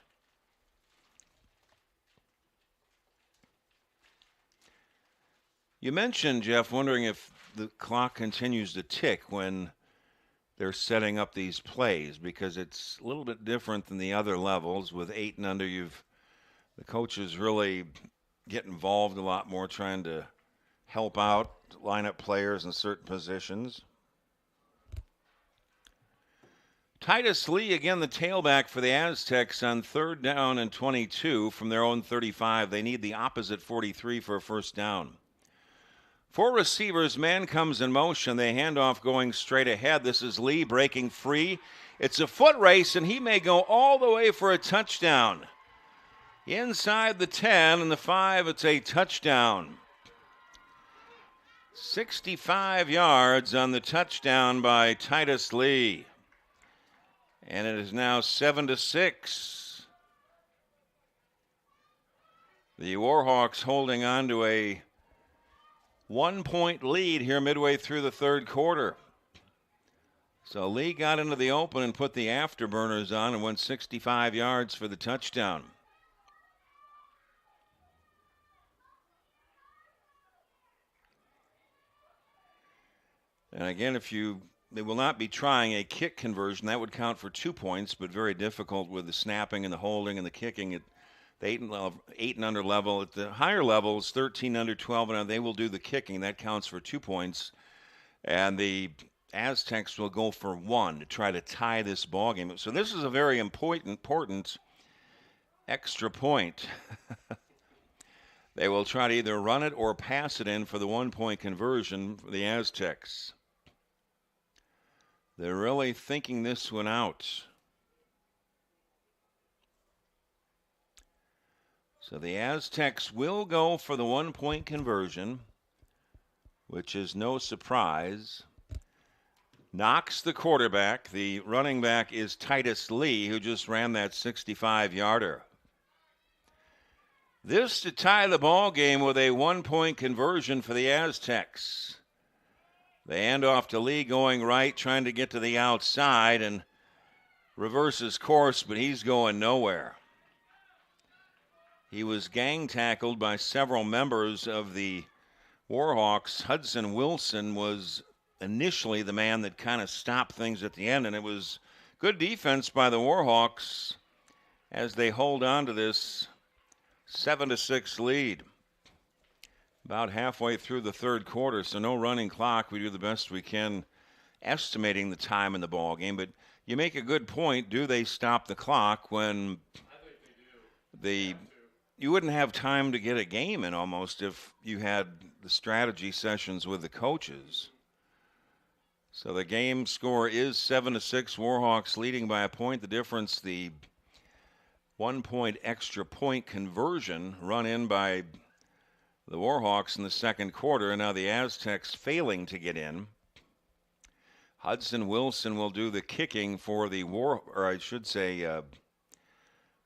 S6: You mentioned, Jeff, wondering if the clock continues to tick when they're setting up these plays, because it's a little bit different than the other levels. With 8 and under, the coaches really get involved a lot more, trying to help out, line up players in certain positions. Titus Lee, again, the tailback for the Aztecs on 3rd down and 22 from their own 35. They need the opposite 43 for a first down. 4 receivers, man comes in motion. They hand off going straight ahead. This is Lee breaking free. It's a foot race, and he may go all the way for a touchdown. Inside the 10 and the 5, it's a touchdown. 65 yards on the touchdown by Titus Lee. And it is now 7-6. The Warhawks holding on to a 1-point lead here midway through the third quarter. So Lee got into the open and put the afterburners on and went 65 yards for the touchdown. And again, they will not be trying a kick conversion. That would count for 2 points, but very difficult with the snapping and the holding and the kicking at the 8 and under level. At the higher levels, 13 under, 12 and under, they will do the kicking. That counts for 2 points. And the Aztecs will go for 1 to try to tie this ball game. So this is a very important extra point. They will try to either run it or pass it in for the 1-point conversion for the Aztecs. They're really thinking this one out. So the Aztecs will go for the 1-point conversion, which is no surprise. Knox, the quarterback. The running back is Titus Lee, who just ran that 65-yarder. This to tie the ball game with a 1-point conversion for the Aztecs. They hand off to Lee going right, trying to get to the outside and reverses course, but he's going nowhere. He was gang tackled by several members of the Warhawks. Hudson Wilson was initially the man that kind of stopped things at the end, and it was good defense by the Warhawks as they hold on to this 7-6 lead. About halfway through the third quarter, so no running clock. We do the best we can estimating the time in the ball game, but you make a good point. Do they stop the clock when you wouldn't have time to get a game in almost if you had the strategy sessions with the coaches? So the game score is 7-6. Warhawks leading by a point. The difference, the 1-point extra point conversion run in by the Warhawks in the second quarter, and now the Aztecs failing to get in. Hudson Wilson will do the kicking for the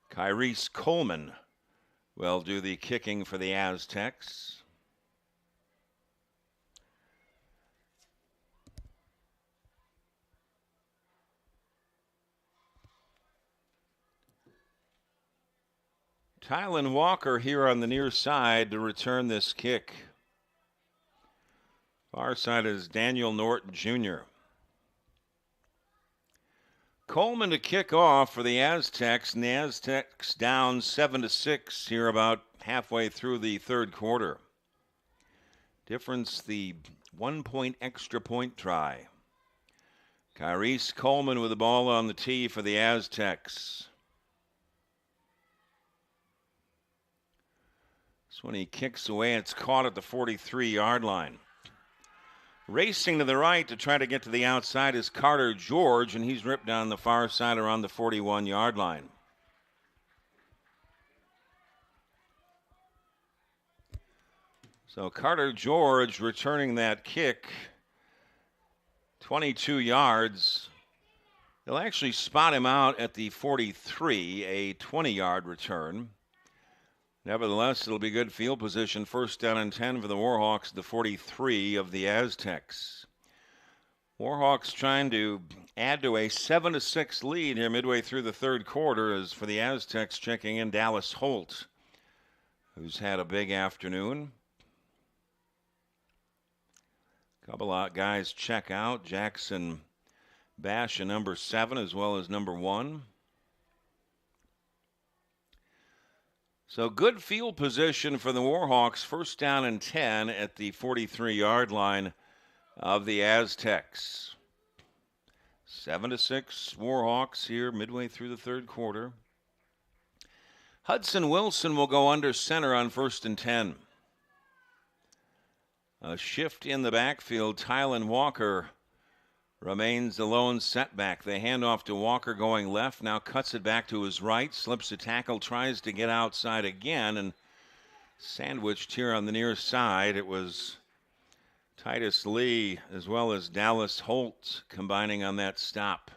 S6: Kyrese Coleman will do the kicking for the Aztecs. Tylan Walker here on the near side to return this kick. Far side is Daniel Norton Jr. Coleman to kick off for the Aztecs, and the Aztecs down 7-6 here about halfway through the third quarter. Difference, the 1-point extra point try. Kyrese Coleman with the ball on the tee for the Aztecs. When he kicks away, it's caught at the 43-yard line. Racing to the right to try to get to the outside is Carter George, and he's ripped down the far side around the 41-yard line. So Carter George returning that kick, 22 yards. They'll actually spot him out at the 43, a 20-yard return. Nevertheless, it'll be good field position. First down and 10 for the Warhawks, the 43 of the Aztecs. Warhawks trying to add to a 7-6 lead here midway through the third quarter. As for the Aztecs, checking in Dallas Holt, who's had a big afternoon. Couple of guys check out. Jackson Bash and number 7 as well as number 1. So good field position for the Warhawks. First down and 10 at the 43-yard line of the Aztecs. 7-6 Warhawks here midway through the third quarter. Hudson Wilson will go under center on 1st and 10. A shift in the backfield. Tylan Walker remains the lone setback. They hand off to Walker going left, now cuts it back to his right, slips a tackle, tries to get outside again, and sandwiched here on the near side. It was Titus Lee as well as Dallas Holt combining on that stop.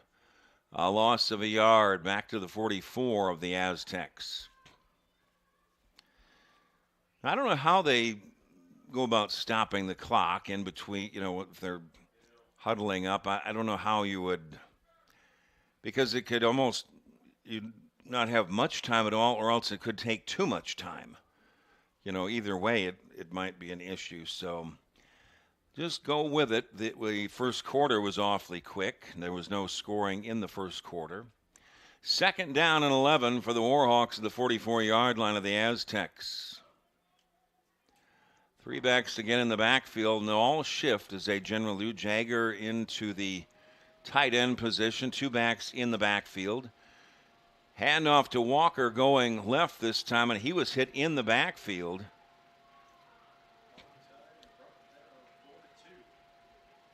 S6: A loss of a yard back to the 44 of the Aztecs. I don't know how they go about stopping the clock in between, if they're huddling up. I don't know how you would, because it could almost you'd not have much time at all, or else it could take too much time. Either way, it might be an issue. So just go with it. The first quarter was awfully quick. There was no scoring in the first quarter. 2nd down and 11 for the Warhawks at the 44-yard line of the Aztecs. 3 backs again in the backfield, and they'll all shift as they generally do. Jagger into the tight end position, 2 backs in the backfield. Handoff to Walker going left this time, and he was hit in the backfield.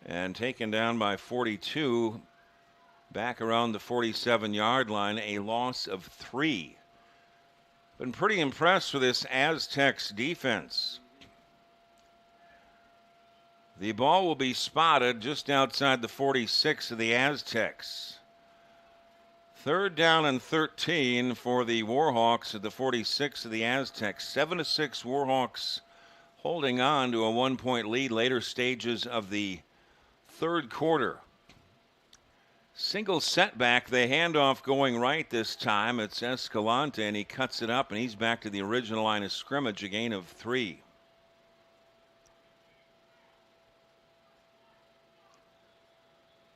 S6: And taken down by 42, back around the 47-yard line, a loss of 3. Been pretty impressed with this Aztecs defense. The ball will be spotted just outside the 46 of the Aztecs. 3rd down and 13 for the Warhawks at the 46 of the Aztecs. 7-6 Warhawks holding on to a 1-point lead later stages of the third quarter. Single setback, they hand off going right this time. It's Escalante, and he cuts it up, and he's back to the original line of scrimmage, a gain of 3.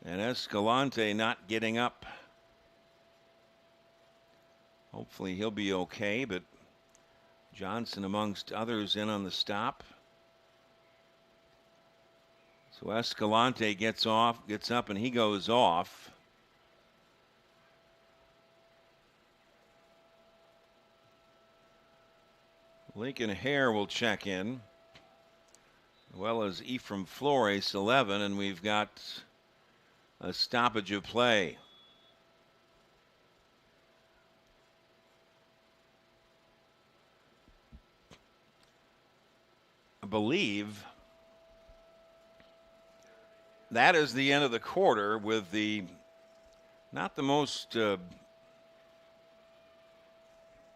S6: And Escalante not getting up. Hopefully he'll be okay, but Johnson amongst others in on the stop. So Escalante gets up, and he goes off. Lincoln Hare will check in, as well as Ephraim Flores, 11, and we've got a stoppage of play. I believe that is the end of the quarter with the not the most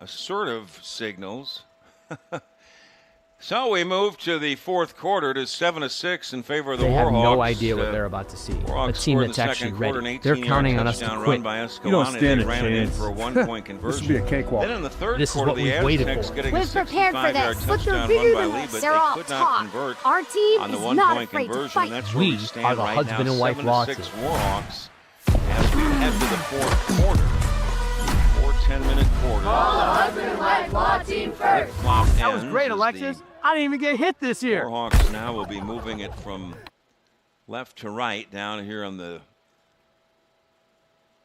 S6: assertive signals. So we move to the fourth quarter to 7-6 in favor of the Warhawks.
S1: They have no idea what they're about to see. A team that's actually ready. They're counting on us to quit.
S2: You don't stand a chance.
S6: For a 1-point conversion.
S2: This will be a cakewalk.
S6: Then in the third
S1: This is
S6: quarter,
S1: what
S6: the
S1: we've waited
S6: Aztecs
S1: for.
S6: getting a
S3: We've prepared for
S6: 65-yard
S3: this. Look, they're
S6: touchdown
S3: bigger
S6: run by
S3: than
S6: Lee,
S3: us.
S6: but
S3: They're
S6: they
S3: all
S6: could not
S3: talk.
S6: convert
S3: Our team
S6: on the
S3: is
S6: 1-point
S3: not afraid to
S6: conversion.
S3: fight.
S6: That's where we
S1: We
S6: stand
S1: are the
S6: right
S1: husband
S6: now,
S1: and wife law
S6: 7-6
S1: team.
S6: Warhawks as we head to the fourth quarter. 10-minute quarter.
S4: Call the husband and wife law team first.
S2: That was great, Alexis. I didn't even get hit this year.
S6: Warhawks now will be moving it from left to right down here on the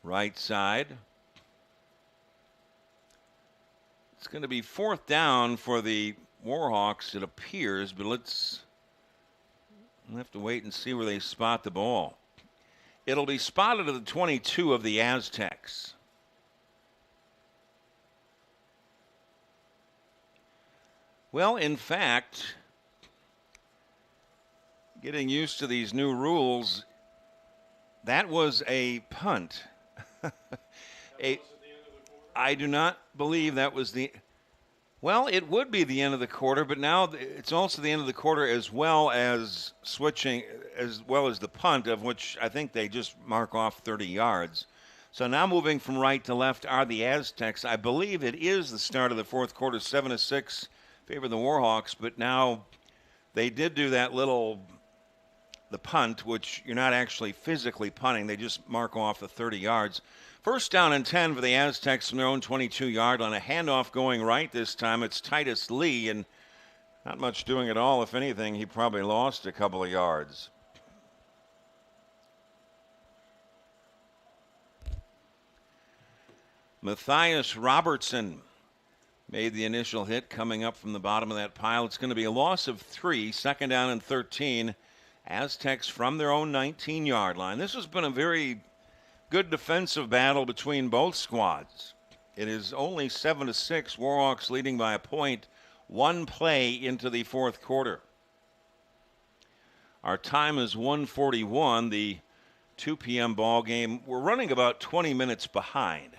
S6: right side. It's going to be 4th down for the Warhawks, it appears, but we'll have to wait and see where they spot the ball. It'll be spotted at the 22 of the Aztecs. Well, in fact, getting used to these new rules, that was a punt. I do not believe that was the... Well, it would be the end of the quarter, but now it's also the end of the quarter as well as switching, as well as the punt, of which I think they just mark off 30 yards. So now moving from right to left are the Aztecs. I believe it is the start of the fourth quarter, 7-6. Favor the Warhawks, but now they did do that little the punt, which you're not actually physically punting. They just mark off the 30 yards. First down and 10 for the Aztecs from their own 22-yard line. A handoff going right this time. It's Titus Lee, and not much doing at all. If anything, he probably lost a couple of yards. Matthias Robertson made the initial hit coming up from the bottom of that pile. It's going to be a loss of 3, second down and 13. Aztecs from their own 19-yard line. This has been a very good defensive battle between both squads. It is only 7-6, Warhawks leading by a point, one play into the fourth quarter. Our time is 1:41, the 2 p.m. ball game. We're running about 20 minutes behind.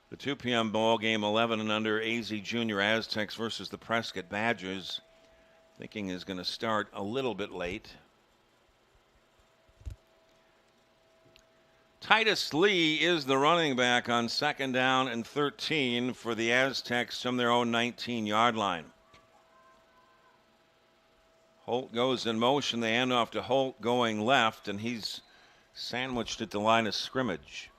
S6: The 2 p.m. ball game, 11 and under, AZ Junior Aztecs versus the Prescott Badgers. Thinking is going to start a little bit late. Titus Lee is the running back on second down and 13 for the Aztecs from their own 19-yard line. Holt goes in motion. They hand off to Holt going left, and he's sandwiched at the line of scrimmage.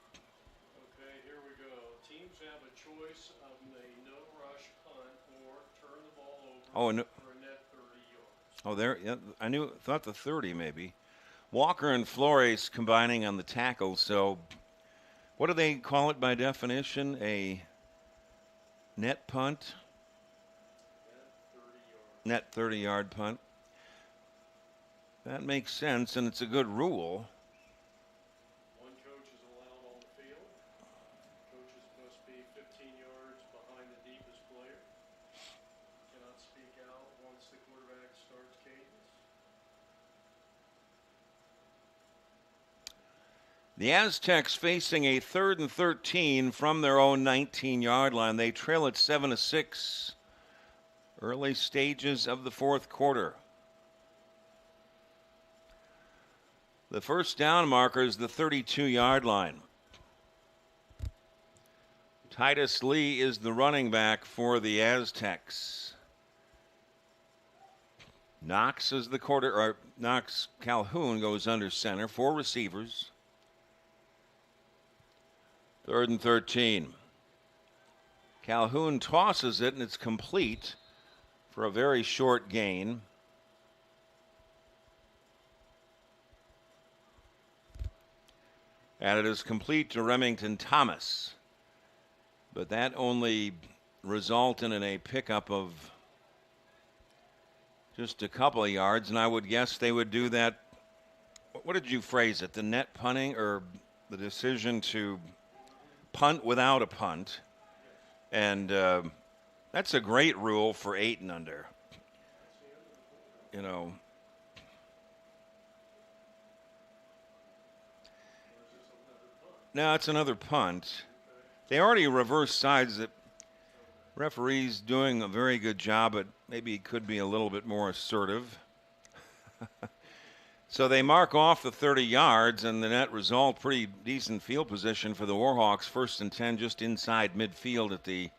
S5: Okay, here we go. Teams have a choice of a no-rush punt or turn the ball over for a net 30 yards.
S6: Oh, there. Yeah, thought the 30 maybe. Walker and Flores combining on the tackle. So what do they call it by definition? A net punt? Net 30-yard punt. That makes sense, and it's a good rule.
S5: One coach is allowed on the field. Coaches must be 15 yards behind the deepest player. Cannot speak out once the quarterback starts cadence.
S6: The Aztecs facing a 3rd and 13 from their own 19-yard line. They trail at 7-6. Early stages of the fourth quarter. The first down marker is the 32-yard line. Titus Lee is the running back for the Aztecs. Knox is the Knox Calhoun goes under center. 4 receivers. 3rd and 13. Calhoun tosses it, and it's complete for a very short gain. And it is complete to Remington Thomas. But that only resulted in a pickup of just a couple of yards, and I would guess they would do that. What did you phrase it? The net punting, or the decision to punt without a punt? And that's a great rule for 8 and under. You know. No, it's another punt. They already reversed sides. The referee's doing a very good job, but maybe he could be a little bit more assertive. So they mark off the 30 yards, and the net result, pretty decent field position for the Warhawks. 1st and 10 just inside midfield at the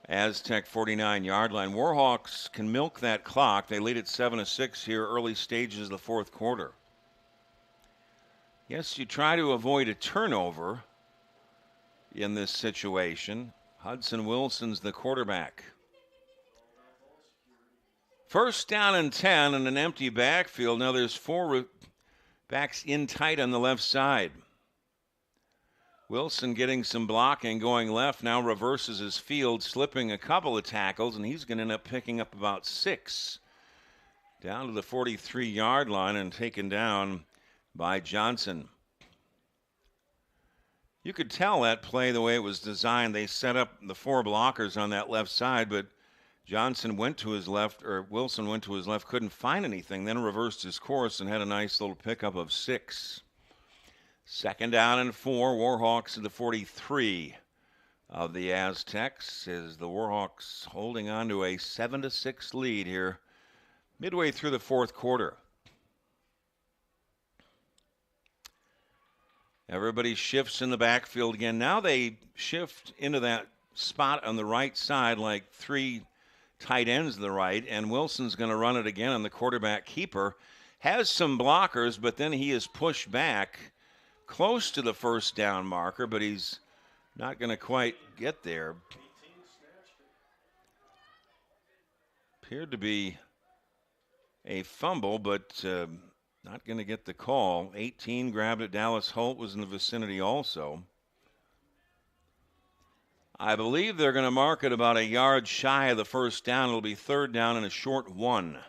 S6: Aztec 49-yard line. Warhawks can milk that clock. They lead at 7-6 here, early stages of the fourth quarter. Yes, you try to avoid a turnover in this situation. Hudson Wilson's the quarterback. First down and 10 in an empty backfield. Now there's 4 backs in tight on the left side. Wilson getting some blocking, going left, now reverses his field, slipping a couple of tackles, and he's going to end up picking up about 6. Down to the 43-yard line and taken down by Johnson. You could tell that play the way it was designed. They set up the 4 blockers on that left side, but Johnson went to his left, or Wilson went to his left, couldn't find anything, then reversed his course and had a nice little pickup of 6. Second down and 4, Warhawks at the 43 of the Aztecs, as the Warhawks holding on to a 7-6 lead here midway through the fourth quarter. Everybody shifts in the backfield again. Now they shift into that spot on the right side, like 3 tight ends to the right, and Wilson's going to run it again on the quarterback keeper. has some blockers, but then he is pushed back close to the first down marker, but he's not going to quite get there. Appeared to be a fumble, but not going to get the call. 18 grabbed it. Dallas Holt was in the vicinity also. I believe they're going to mark it about a yard shy of the first down. It'll be third down and a short one.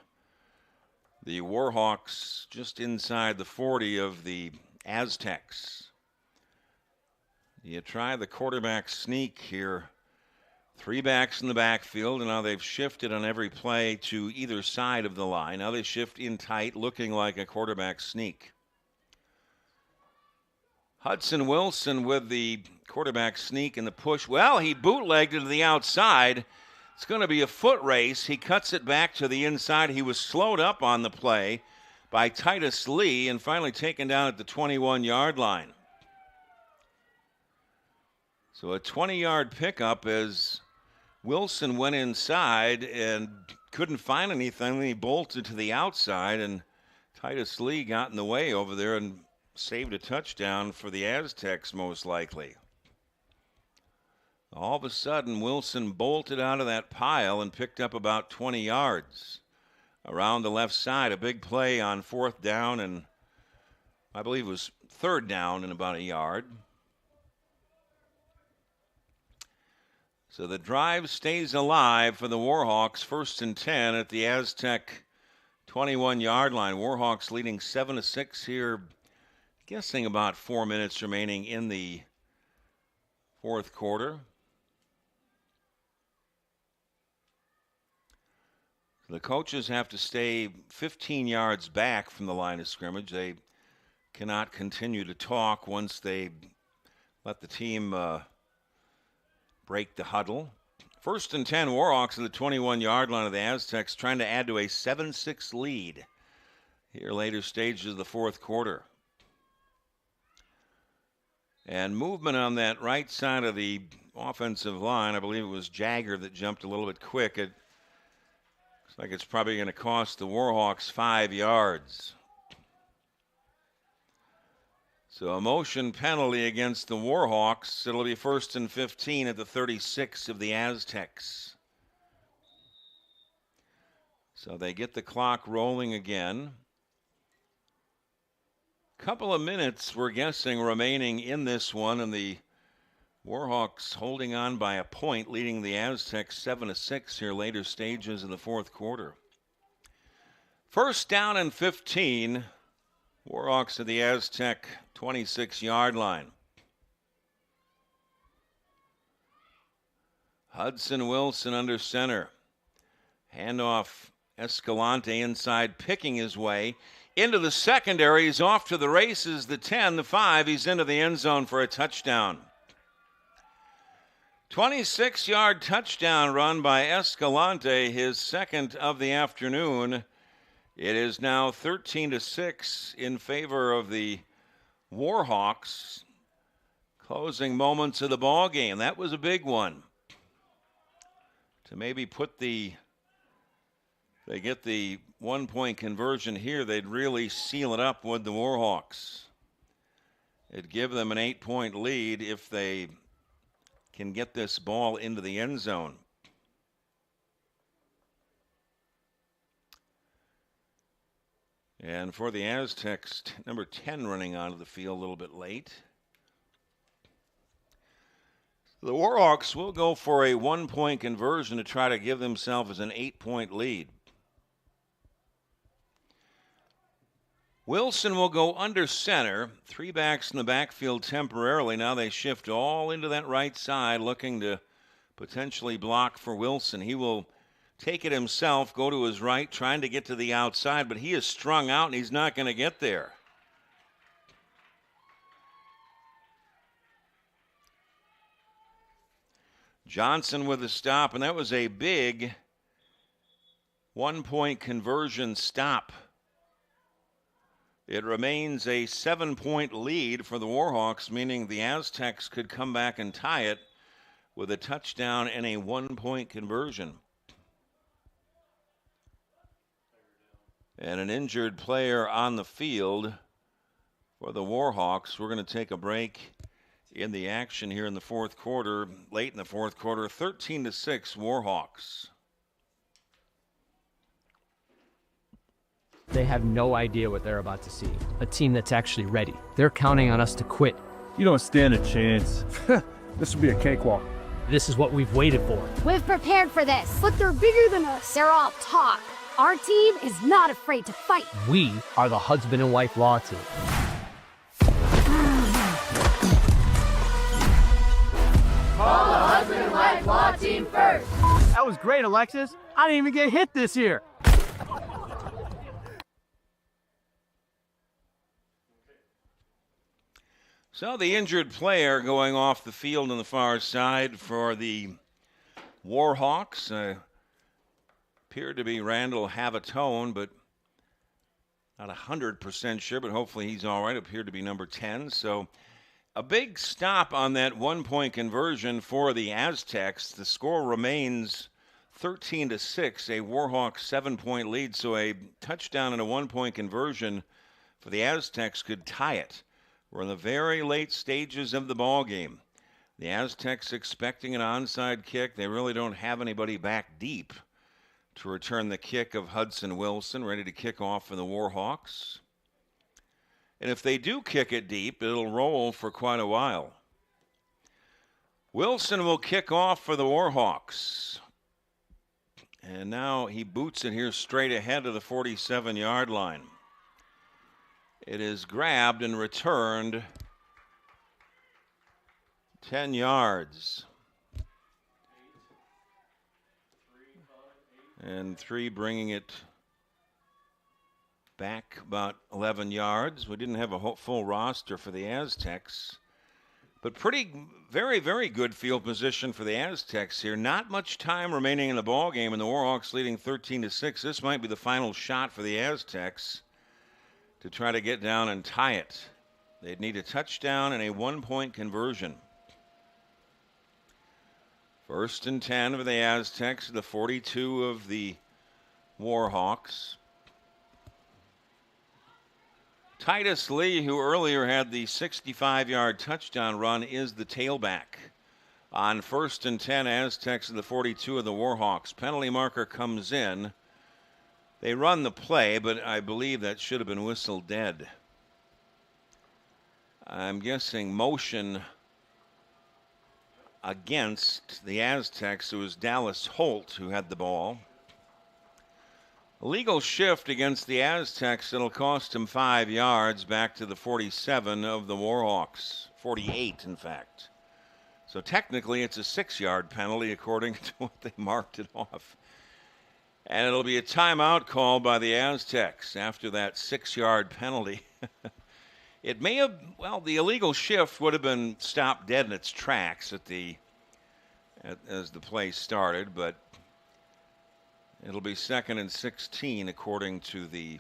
S6: The Warhawks just inside the 40 of the Aztecs. You try the quarterback sneak here. 3 backs in the backfield, and now they've shifted on every play to either side of the line. Now they shift in tight, looking like a quarterback sneak. Hudson Wilson with the quarterback sneak and the push. Well, he bootlegged it to the outside. It's going to be a foot race. He cuts it back to the inside. He was slowed up on the play by Titus Lee and finally taken down at the 21-yard line. So a 20-yard pickup as Wilson went inside and couldn't find anything. He bolted to the outside, and Titus Lee got in the way over there and saved a touchdown for the Aztecs, most likely. All of a sudden, Wilson bolted out of that pile and picked up about 20 yards around the left side. A big play on fourth down, and I believe it was third down and about a yard. So the drive stays alive for the Warhawks. 1st and 10 at the Aztec 21-yard line. Warhawks leading 7-6 here. Guessing about 4 minutes remaining in the fourth quarter. The coaches have to stay 15 yards back from the line of scrimmage. They cannot continue to talk once they let the team break the huddle. 1st and 10, Warhawks at the 21-yard line of the Aztecs, trying to add to a 7-6 lead here later stages of the fourth quarter. And movement on that right side of the offensive line. I believe it was Jagger that jumped a little bit quick. It looks like it's probably going to cost the Warhawks 5 yards. So a motion penalty against the Warhawks. It'll be 1st and 15 at the 36 of the Aztecs. So they get the clock rolling again. Couple of minutes, we're guessing, remaining in this one, and the Warhawks holding on by a point, leading the Aztecs 7-6 here later stages of the fourth quarter. 1st down and 15. Warhawks at the Aztec 26-yard line. Hudson Wilson under center. Handoff Escalante inside, picking his way into the secondary. He's off to the races, the 10, the 5. He's into the end zone for a touchdown. 26-yard touchdown run by Escalante, his second of the afternoon. It is now 13-6 in favor of the Warhawks. Closing moments of the ball game. That was a big one. To maybe put they get the 1-point conversion here, they'd really seal it up with the Warhawks. It'd give them an 8-point lead if they can get this ball into the end zone. And for the Aztecs, number 10 running onto the field a little bit late. The Warhawks will go for a 1-point conversion to try to give themselves an 8-point lead. Wilson will go under center. 3 backs in the backfield temporarily. Now they shift all into that right side, looking to potentially block for Wilson. He will take it himself, go to his right, trying to get to the outside, but he is strung out and he's not going to get there. Johnson with a stop, and that was a big 1-point conversion stop. It remains a 7-point lead for the Warhawks, meaning the Aztecs could come back and tie it with a touchdown and a 1-point conversion. and an injured player on the field for the Warhawks. We're going to take a break in the action here in the fourth quarter, late in the fourth quarter, 13-6 Warhawks.
S1: They have no idea what they're about to see. A team that's actually ready. They're counting on us to quit.
S2: You don't stand a chance. This will be a cakewalk.
S1: This is what we've waited for.
S3: We've prepared for this, but they're bigger than us. They're all talk. Our team is not afraid to fight.
S1: We are the husband and wife law team.
S4: Call the husband and wife law team first.
S1: That was great, Alexis. I didn't even get hit this year.
S6: So the injured player going off the field on the far side for the Warhawks appeared to be Randall Havatone, but not 100% sure, but hopefully he's all right. Appeared to be number 10. So a big stop on that one-point conversion for the Aztecs. The score remains 13-6, a Warhawks 7-point lead. So a touchdown and a one-point conversion for the Aztecs could tie it. We're in the very late stages of the ball game. The Aztecs expecting an onside kick. They really don't have anybody back deep to return the kick of Hudson Wilson, ready to kick off for the Warhawks. And if they do kick it deep, it'll roll for quite a while. Wilson will kick off for the Warhawks. And now he boots it here straight ahead of the 47-yard line. It is grabbed and returned 10 yards. And 3 bringing it back about 11 yards. We didn't have a full roster for the Aztecs. But very, very good field position for the Aztecs here. Not much time remaining in the ball game, and the Warhawks leading 13-6. This might be the final shot for the Aztecs to try to get down and tie it. They'd need a touchdown and a one-point conversion. First and 10 for the Aztecs, the 42 of the Warhawks. Titus Lee, who earlier had the 65-yard touchdown run, is the tailback. On first and 10, Aztecs of the 42 of the Warhawks. Penalty marker comes in. They run the play, but I believe that should have been whistled dead. I'm guessing motion against the Aztecs. It was Dallas Holt who had the ball. Illegal shift against the Aztecs. It'll cost him 5 yards back to the 47 of the Warhawks. 48, in fact. So technically it's a 6-yard penalty according to what they marked it off. And it'll be a timeout called by the Aztecs after that 6-yard penalty. It may have, well, the illegal shift would have been stopped dead in its tracks as the play started, but it'll be 2nd and 16 according to the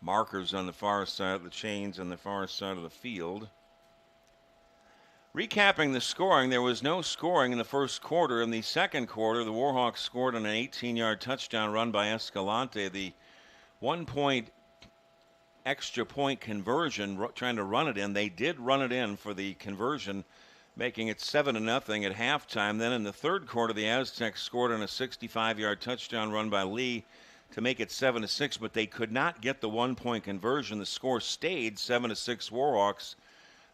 S6: markers on the far side of the chains on the far side of the field. Recapping the scoring, there was no scoring in the first quarter. In the second quarter, the Warhawks scored on an 18-yard touchdown run by Escalante. The 1-point extra point conversion, trying to run it in. They did run it in for the conversion, making it 7-0 at halftime. Then in the third quarter, the Aztecs scored on a 65-yard touchdown run by Lee to make it 7-6, but they could not get the 1-point conversion. The score stayed 7-6 Warhawks.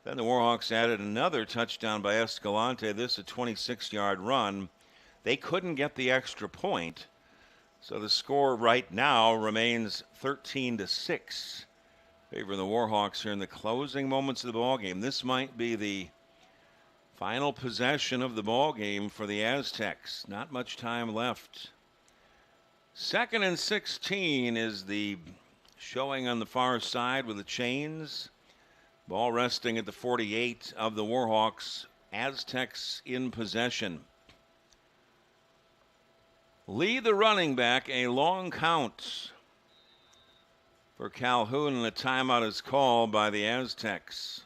S6: Then the Warhawks added another touchdown by Escalante, this a 26-yard run. They couldn't get the extra point, so the score right now remains 13-6. Favor the Warhawks here in the closing moments of the ballgame. This might be the final possession of the ballgame for the Aztecs. Not much time left. 2nd and 16 is the showing on the far side with the chains. Ball resting at the 48 of the Warhawks. Aztecs in possession. Lee, the running back, a long count for Calhoun, and a timeout is called by the Aztecs.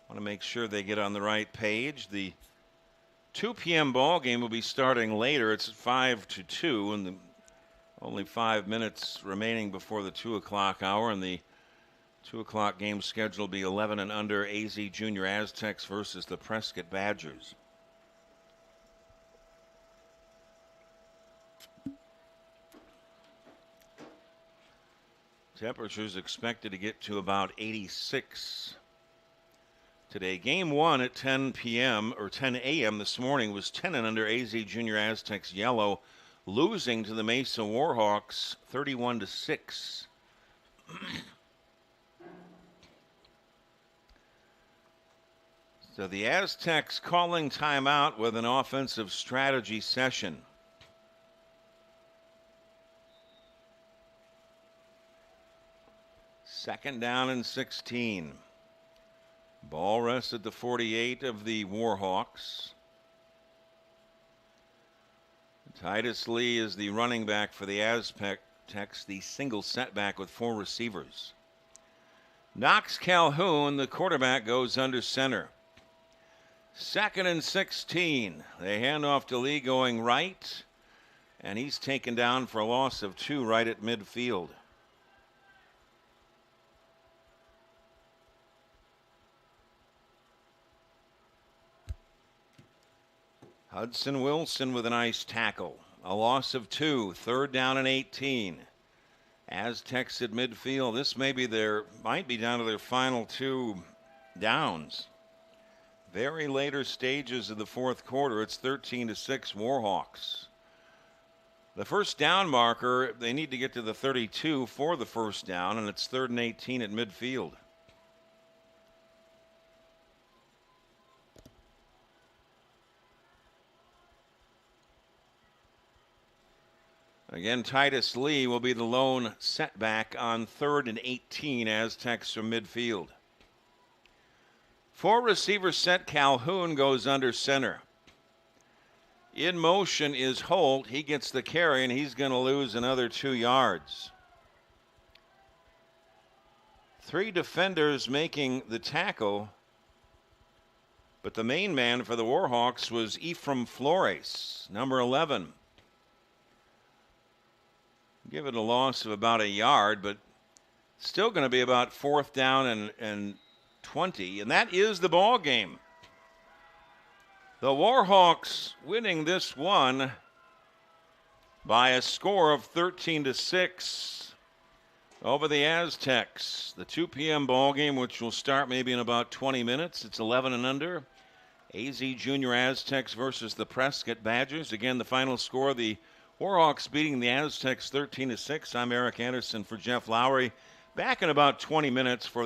S6: Want to make sure they get on the right page. The 2 p.m. ball game will be starting later. It's 5-2, and the Only 5 minutes remaining before the 2 o'clock hour, and the 2 o'clock game schedule will be 11 and under AZ Junior Aztecs versus the Prescott Badgers. Temperatures expected to get to about 86 today. Game 1 at 10 p.m. or 10 a.m. this morning was 10 and under AZ Junior Aztecs yellow, losing to the Mesa Warhawks 31-6. So the Aztecs calling timeout with an offensive strategy session. Second down and 16. Ball rests at the 48 of the Warhawks. Titus Lee is the running back for the Aztecs, the single setback with 4 receivers. Knox Calhoun, the quarterback, goes under center. Second and 16. They hand off to Lee going right, and he's taken down for a loss of 2 right at midfield. Hudson Wilson with a nice tackle. A loss of 2. Third down and 18. Aztecs at midfield. This might be down to their final 2 downs. Very later stages of the fourth quarter. It's 13-6 Warhawks. The first down marker, they need to get to the 32 for the first down, and it's 3rd and 18 at midfield. Again, Titus Lee will be the lone setback on 3rd and 18, Aztecs from midfield. 4 receiver set. Calhoun goes under center. In motion is Holt. He gets the carry, and he's going to lose another 2 yards. 3 defenders making the tackle, but the main man for the Warhawks was Ephraim Flores, number 11. Give it a loss of about a yard, but still going to be about 4th down and 20, and that is the ball game. The Warhawks winning this one by a score of 13-6 over the Aztecs. The 2 p.m. ball game, which will start maybe in about 20 minutes. It's 11 and under. AZ Junior Aztecs versus the Prescott Badgers. Again, the final score, the Warhawks beating the Aztecs 13-6. I'm Eric Anderson for Jeff Lowry. Back in about 20 minutes for that.